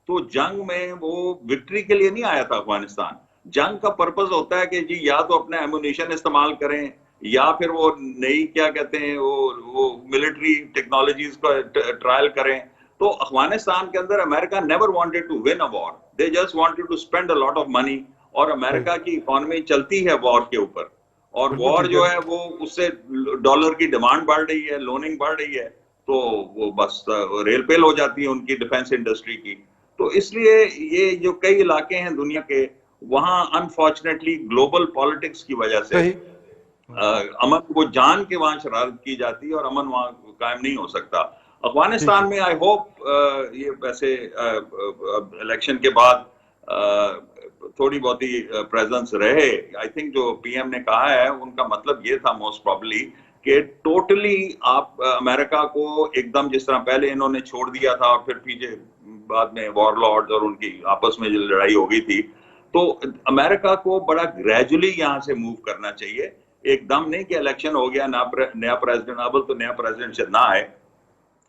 तो जंग में वो विक्ट्री के लिए नहीं आया था अफगानिस्तान। जंग का पर्पस होता है कि जी या तो अपने एमुनिशन इस्तेमाल करें या फिर वो नई क्या कहते हैं वो मिलिट्री टेक्नोलॉजीज का ट्रायल करें। तो अफगानिस्तान के अंदर America never wanted to win a war, they just wanted to spend a lot of money, और अमेरिका की इकोनॉमी चलती है वॉर के ऊपर, और वॉर जो है वो उससे डॉलर की डिमांड बढ़ रही है, लोनिंग बढ़ रही है, तो वो बस रेल पेल हो जाती है उनकी डिफेंस इंडस्ट्री की। तो इसलिए ये जो कई इलाके हैं दुनिया के, वहां अनफॉर्चुनेटली ग्लोबल पॉलिटिक्स की वजह से अमन वो जान के वहां शरारत की जाती है और अमन वहां कायम नहीं हो सकता। अफगानिस्तान में आई होप ये वैसे इलेक्शन के बाद थोड़ी बहुत ही प्रेजेंस रहे। आई थिंक जो पीएम ने कहा है उनका मतलब ये था मोस्ट प्रॉब्ली कि टोटली आप अमेरिका को एकदम जिस तरह पहले इन्होंने छोड़ दिया था और फिर पीछे बाद में वॉरलॉर्ड्स और उनकी आपस में जो लड़ाई हो गई थी, तो अमेरिका को बड़ा ग्रेजुअली यहाँ से मूव करना चाहिए, एकदम नहीं कि इलेक्शन हो गया नया प्रेसिडेंट, अब तो नया प्रेसिडेंट से ना आए,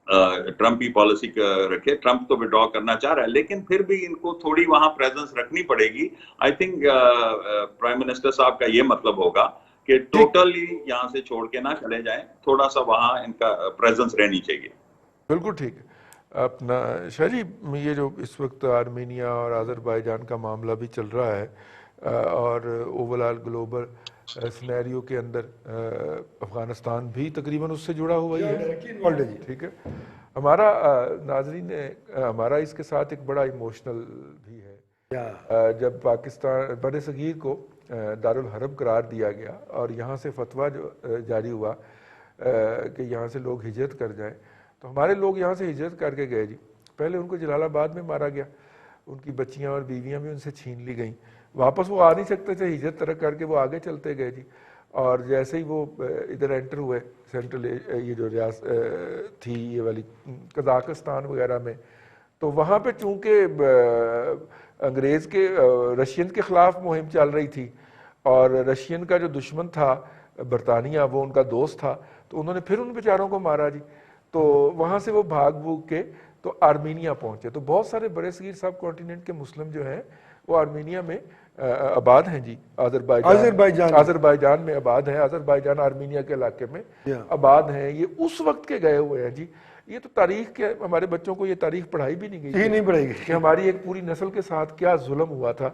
ट्रम्प ही पॉलिसी रखे। ट्रम्प तो विड्रॉ करना चाह रहा है लेकिन फिर भी इनको थोड़ी वहां प्रेजेंस रखनी पड़ेगी। आई थिंक प्राइम मिनिस्टर साहब का ये मतलब होगा कि टोटली यहाँ से छोड़ के ना चले जाएं, थोड़ा सा वहां इनका प्रेजेंस रहनी चाहिए। बिल्कुल ठीक है। अपना शाहजी, ये जो इस वक्त आर्मेनिया और अजरबैजान का मामला भी चल रहा है और ओवरऑल ग्लोबल सिनेरियो के अंदर अफगानिस्तान भी तकरीबन उससे जुड़ा हुआ ही है, ठीक है। हमारा नाजरीन हमारा इसके साथ एक बड़ा इमोशनल भी है। जब पाकिस्तान बड़े सगीर को दारुल हरब करार दिया गया और यहाँ से फतवा जो जारी हुआ कि यहाँ से लोग हिजरत कर जाएं, तो हमारे लोग यहाँ से हिजरत करके गए जी। पहले उनको जलालाबाद में मारा गया, उनकी बच्चियाँ और बीवियाँ भी उनसे छीन ली गईं, वापस वो आ नहीं सकते थे, हिजरत तरक करके वो आगे चलते गए जी। और जैसे ही वो इधर एंटर हुए सेंट्रल ये जो रियासत थी ये वाली कजाकिस्तान वगैरह में, तो वहाँ पे चूँकि अंग्रेज़ के रशियन के ख़िलाफ़ मुहिम चल रही थी और रशियन का जो दुश्मन था बरतानिया वो उनका दोस्त था, तो उन्होंने फिर उन बेचारों को मारा जी। तो वहाँ से वो भाग भूग के तो आर्मीनिया पहुँचे। तो बहुत सारे बड़े सगीर सब कॉन्टिनेंट के मुस्लिम जो हैं वो आर्मीनिया में आबाद हैं जी। अजरबैजान में आबाद हैं, अजरबैजान आर्मीनिया के इलाके में आबाद हैं। ये उस वक्त के गए हुए हैं जी। ये तो तारीख के हमारे बच्चों को ये तारीख पढ़ाई भी नहीं गई, नहीं पढ़ाई गई कि हमारी एक पूरी नस्ल के साथ क्या जुल्म हुआ था।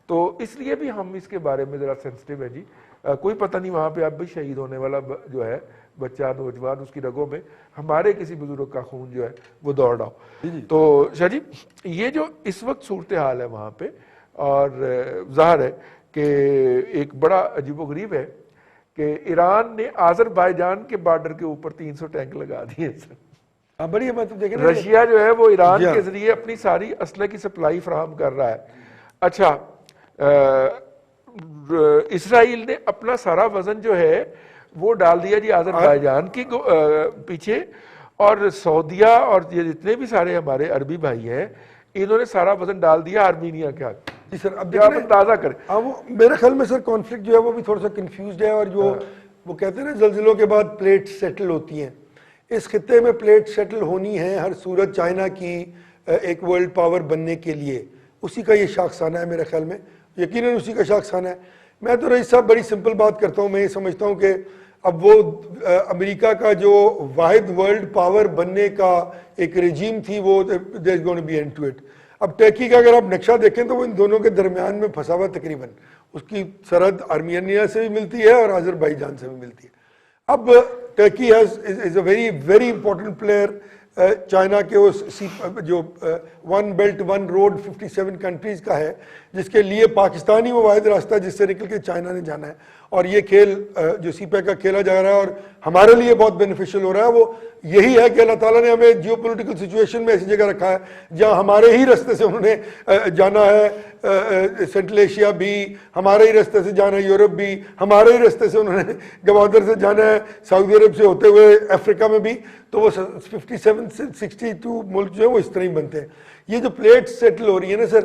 तो इसलिए भी हम इसके बारे में ज़रा सेंसिटिव है जी। कोई पता नहीं वहाँ पे अब भी शहीद होने वाला जो है बच्चा नौजवान, उसकी रगों में हमारे किसी बुजुर्ग का खून जो है वो दौड़ रहा हो। तो शाह जी, ये जो इस वक्त सूरत हाल है वहाँ पे, और ज़ाहिर है कि एक बड़ा अजीबोगरीब है कि ईरान ने अज़रबैजान के बॉर्डर के ऊपर 300 टैंक लगा दिए सर। बड़ी बात देखें, रशिया जो है वो ईरान के जरिए अपनी सारी असले की सप्लाई फराहम कर रहा है। अच्छा, इसराइल ने अपना सारा वजन जो है वो डाल दिया जी अज़रबैजान की पीछे, और सऊदिया और ये जितने भी सारे हमारे अरबी भाई हैं इन्होंने सारा वजन डाल दिया आर्मीनिया के हाथ। جی سر اب آپ اندازہ کریں. وہ میرے خیال میں سر کانفلکٹ جو ہے وہ بھی تھوڑا سا کنفیوزڈ ہے, اور جو وہ کہتے ہیں نا زلزلوں کے بعد پلیٹ سیٹل ہوتی ہیں, اس خطے میں پلیٹ سیٹل ہونی ہے ہر صورت چائنا کی ایک ورلڈ پاور بننے کے لیے. اسی کا یہ شاخسانہ ہے میرے خیال میں, یقیناً اسی کا شاخسانہ ہے. میں تو رئیس صاحب بڑی سمپل بات کرتا ہوں, میں یہ سمجھتا ہوں کہ اب وہ امریکہ کا جو واحد ورلڈ پاور بننے کا ایک رجیم تھی وہ there is going to be end to it. اب ٹرکی کا اگر آپ نقشہ دیکھیں تو وہ ان دونوں کے درمیان میں پھنسا ہوا تقریباً, اس کی سرحد آرمینیا سے بھی ملتی ہے اور آذربائیجان سے بھی ملتی ہے. اب Turkey is a very very important player China کے اس جو one belt one road 57 countries کا ہے, جس کے لیے پاکستان ہی وہ واحد راستہ جس سے نکل کے چائنا نے جانا ہے. اور یہ کھیل جو سی پیک کا کھیلا جا رہا ہے اور ہمارے لیے بہت بینیفیشل ہو رہا ہے, وہ یہی ہے کہ اللہ تعالیٰ نے ہمیں جیو پولیٹیکل سچویشن میں ایسی جگہ رکھا ہے جہاں ہمارے ہی راستے سے انہوں نے جانا ہے, سینٹرل ایشیا بھی ہمارے ہی راستے سے جانا ہے, یورپ بھی ہمارے ہی راستے سے انہوں نے گوادر سے جانا ہے, سعودی عرب سے ہوتے ہوئے افریقہ میں بھی. تو وہ 57 سے 62 ملک جو ہیں وہ اس طرح ہی بنتے ہیں. یہ جو پلیٹ سیٹل ہو رہی ہے نا سر,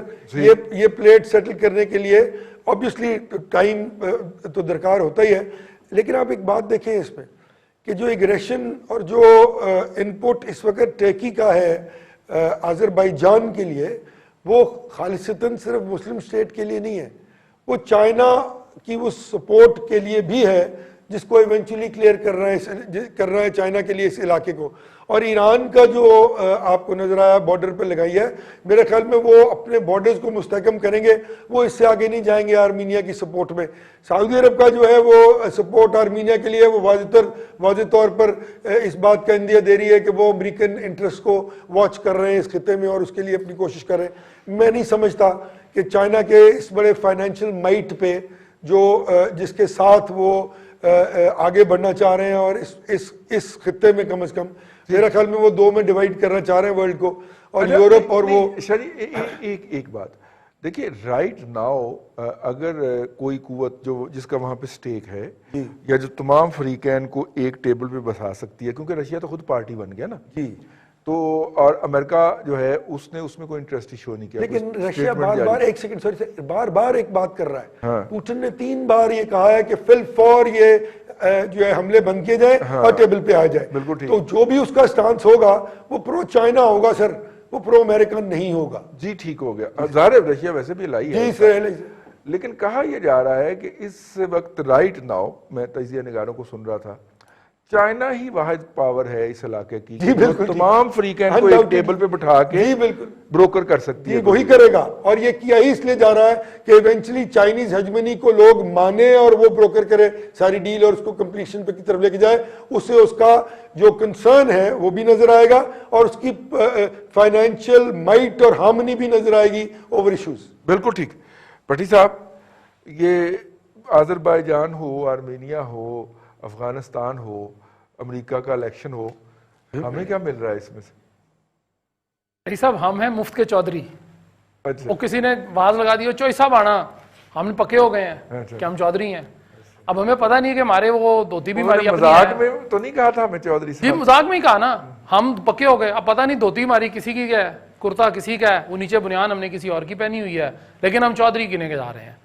یہ پلیٹ سیٹل کرنے کے لیے obviously ٹائم تو درکار ہوتا ہی ہے, لیکن آپ ایک بات دیکھیں اس میں کہ جو ایگریشن اور جو انپٹ اس وقت ٹرکی کا ہے آذربائیجان کے لیے, وہ خالصتاً صرف مسلم سٹیٹ کے لیے نہیں ہے, وہ چائنا کی وہ سپورٹ کے لیے بھی ہے جس کو ایونچولی کلیئر کر رہا ہے چائنا کے لیے اس علاقے کو. اور ایران کا جو آپ کو نظر آیا بارڈر پہ لگائی ہے, میرے خیال میں وہ اپنے بارڈرز کو مستحکم کریں گے, وہ اس سے آگے نہیں جائیں گے آرمینیا کی سپورٹ میں. سعودی عرب کا جو ہے وہ سپورٹ آرمینیا کے لیے وہ واضح طور پر اس بات کا اندیہ دے رہی ہے کہ وہ امریکن انٹرسٹ کو واچ کر رہے ہیں اس خطے میں اور اس کے لیے اپنی کوشش کر رہے ہیں. میں نہیں سمجھتا کہ چائنا کے اس بڑے فائنینشیل مائٹ پہ جو جس کے ساتھ وہ آگے بڑھنا چاہ رہے ہیں اور اس خطے میں کم از کم میرا خیال میں وہ دو میں ڈیوائڈ کرنا چاہ رہے ہیں ورلڈ کو, اور یورپ اور وہ ایک بات دیکھیے رائٹ ناؤ اگر کوئی قوت جس کا وہاں پہ سٹیک ہے یا جو تمام فریقین کو ایک ٹیبل پہ بسا سکتی ہے, کیونکہ رشیا تو خود پارٹی بن گیا نا جی, تو اور امریکہ جو ہے اس نے اس میں کوئی انٹرسٹ شو نہیں کیا. لیکن رشیا بار بار ایک بات کر رہا ہے, پوٹن نے 3 بار یہ کہا ہے کہ فل فور یہ جو ہے حملے بند کیے جائیں اور ٹیبل پہ آ جائے. تو جو بھی اس کا سٹانس ہوگا وہ پرو چائنا ہوگا سر, وہ پرو امریکن نہیں ہوگا. جی ٹھیک ہو گیا, ظاہر ہے رشیا ویسے بھی لائی ہے, لیکن کہا یہ جا رہا ہے کہ اس وقت رائٹ ناؤ, میں تجزیہ نگاروں کو سن رہا تھا, چائنا ہی واحد پاور ہے اس علاقے کی, تمام فریقین کو ایک ٹیبل پہ بٹھا کے بروکر کر سکتی ہے. وہی کرے گا, اور یہ کیا ہی اس لیے جا رہا ہے کہ ایونچولی چائنیز ہیجمنی کو لوگ مانے اور وہ بروکر کرے ساری ڈیل اور اس کو کمپلیشن پہ کی طرف لے کے جائے. اس سے اس کا جو کنسرن ہے وہ بھی نظر آئے گا اور اس کی فائنینشیل مائٹ اور ہارمنی بھی نظر آئے گی اوور ایشوز. بالکل ٹھیک. بھٹی صاحب, یہ آذربائیجان ہو, آرمینیا ہو, افغانستان ہو, امریکہ کا الیکشن ہو, ہمیں کیا مل رہا ہے اس میں سے؟ صاحب ہم ہیں مفت کے چودھری. وہ کسی نے باز لگا دی چوئی صاحب آنا, ہم نے پکے ہو گئے ہیں کہ ہم چودھری ہیں. اب ہمیں پتہ نہیں کہ ہمارے وہ دھوتی بھی ہماری مذاق میں تو نہیں کہا تھا ہمیں چودھری جی, مذاق میں ہی کہا نا, ہم پکے ہو گئے. اب پتہ نہیں دھوتی ہماری کسی کی کیا ہے, کرتا کسی کا ہے, وہ نیچے بنیان ہم نے کسی اور کی پہنی ہوئی ہے, لیکن ہم چودھری گنے کے جا رہے ہیں.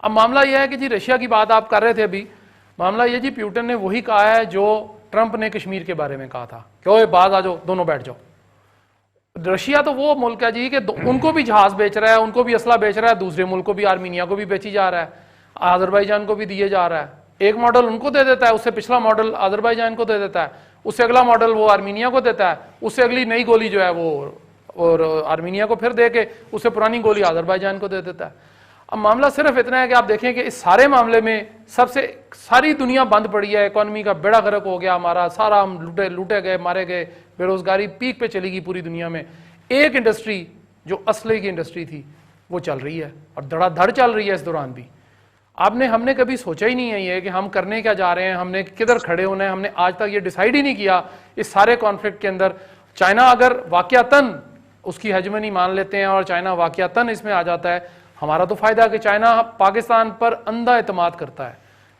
اب معاملہ یہ ہے کہ جی رشیا کی بات آپ کر رہے تھے ابھی, معاملہ یہ جی پیوٹن نے وہی کہا ہے جو ٹرمپ نے کشمیر کے بارے میں کہا تھا کہ اوے باز آ جاؤ, دونوں بیٹھ جاؤ. رشیا تو وہ ملک ہے جی کہ ان کو بھی جہاز بیچ رہا ہے, ان کو بھی اسلحہ بیچ رہا ہے, دوسرے ملک کو بھی, آرمینیا کو بھی بیچی جا رہا ہے, آذربائیجان کو بھی دیے جا رہا ہے. ایک ماڈل ان کو دے دیتا ہے, اس سے پچھلا ماڈل آذربائیجان کو دے دیتا ہے, اس سے اگلا ماڈل وہ آرمینیا کو دیتا ہے, اس سے اگلی نئی گولی جو ہے وہ اور آرمینیا کو پھر دے کے اس سے پرانی گولی آذربائیجان کو دے دیتا ہے. اب معاملہ صرف اتنا ہے کہ آپ دیکھیں کہ اس سارے معاملے میں ساری دنیا بند پڑی ہے, اکانومی کا بیڑا غرق ہو گیا ہمارا سارا, ہم لوٹے گئے, مارے گئے, بے روزگاری پیک پہ چلی گئی پوری دنیا میں. ایک انڈسٹری جو اسلحے کی انڈسٹری تھی وہ چل رہی ہے اور دھڑا دھڑ چل رہی ہے اس دوران بھی. ہم نے کبھی سوچا ہی نہیں ہے یہ کہ ہم کرنے کیا جا رہے ہیں, ہم نے کدھر کھڑے ہونا ہے, ہم نے آج تک یہ ڈیسائیڈ ہی نہیں کیا اس سارے کانفلکٹ کے اندر. چائنا اگر واقعتاً اس کی ہیجمنی مان لیتے ہیں اور چائنا واقعتاً اس میں آ جاتا ہے, ہمارا تو فائدہ ہے کہ چائنا پاکستان پر اندھا اعتماد کرتا ہے.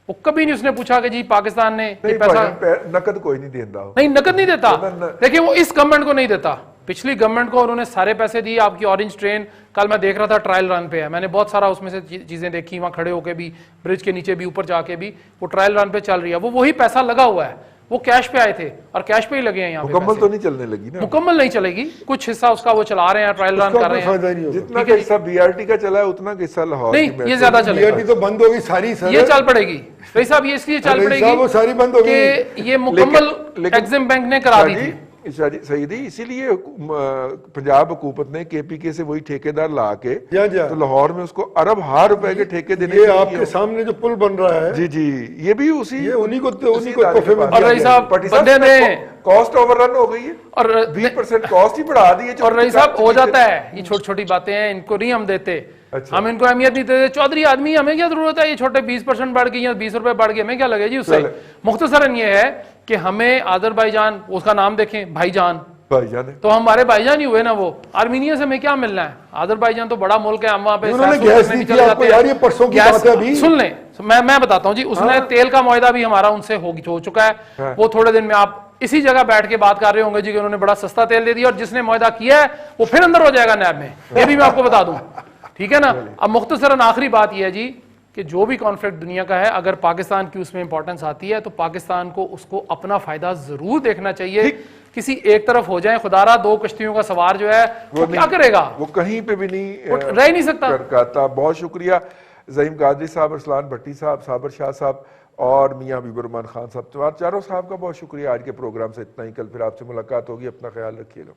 وہ کبھی نہیں اس نے پوچھا کہ جی پاکستان نے پیسہ نقد کوئی نہیں دیتا, نہیں نقد نہیں دیتا, دیکھیں وہ اس گورنمنٹ کو نہیں دیتا, पिछली गवर्नमेंट को उन्होंने सारे पैसे दिए। आपकी ऑरेंज ट्रेन कल मैं देख रहा था ट्रायल रन पे है, मैंने बहुत सारा उसमें से चीजें देखी, वहां खड़े होके भी, ब्रिज के नीचे भी, ऊपर जाके भी, वो ट्रायल रन पे चल रही है। वो वही पैसा लगा हुआ है, वो कैश पे आए थे और कैश पे ही लगे हैं यहाँ पे। मुकम्मल तो नहीं चलने लगी ना, मुकम्मल नहीं चलेगी, कुछ हिस्सा उसका वो चला रहे हैं, ट्रायल रन कर रहे हैं। जितना का हिस्सा बीआरटी का चला है उतना का हिस्सा लाहौर नहीं, ये ज्यादा चलेगा। बीआरटी तो बंद होगी सारी सर, ये चल पड़ेगी रही साहब, ये इसलिए चल पड़ेगी वो सारी बंद होगी कि ये मुकम्मल एग्जिम बैंक ने करा दी थी। सईदी, इसीलिए पंजाब हुकूमत ने केपीके से वही ठेकेदार ला के तो लाहौर में उसको अरब हार रुपए के ठेके देने। ये आपके सामने जो पुल बन रहा है, जी जी, ये भी उसी, ये उन्हीं को तोहफे में। और रही साहब बंदे ने कॉस्ट ओवररन हो गई है और 20% कॉस्ट ही बढ़ा दी है। और रही साहब हो जाता है, ये छोटी छोटी बातें हैं, इनको नहीं हम देते। अच्छा। हम इनको अहमियत नहीं देते, चौधरी आदमी, हमें क्या जरूरत है, ये छोटे 20% बढ़ गई या 20 रुपए बढ़ गए, हमें क्या लगे जी उससे। मुख्तसरन ये है कि हमें आज़रबाईजान, उसका नाम देखें भाईजान, तो हमारे भाईजान ही हुए ना वो। आर्मीनिया से हमें क्या मिलना है, आज़रबाईजान तो बड़ा मुल्क है, हम वहां पे सुन लें, मैं बताता हूँ जी, उसने तेल का मुआहदा भी हमारा उनसे हो चुका है। वो थोड़े दिन में आप इसी जगह बैठ के बात कर रहे होंगे जी कि उन्होंने बड़ा सस्ता तेल दे दिया, और जिसने मुआहदा किया है वो फिर अंदर हो जाएगा नैब में, ये भी मैं आपको बता दूं, ठीक है ना। अब मुख्तसरन आखिरी बात यह है जी कि जो भी कॉन्फ्लिक्ट दुनिया का है, अगर पाकिस्तान की उसमें इंपॉर्टेंस आती है तो पाकिस्तान को उसको अपना फायदा जरूर देखना चाहिए। किसी एक तरफ हो जाए खुदारा, दो कश्तियों का सवार जो है वो क्या करेगा, वो कहीं पे भी नहीं रह नहीं सकता। बहुत शुक्रिया ज़हीम कादरी साहब, अरसलान भट्टी साहब, साबर शाह साहब और मियां हबीबुर्रहमान खान साहब, चारों साहब का बहुत शुक्रिया। आज के प्रोग्राम से इतना ही, कल फिर आपसे मुलाकात होगी, अपना ख्याल रखिएगा।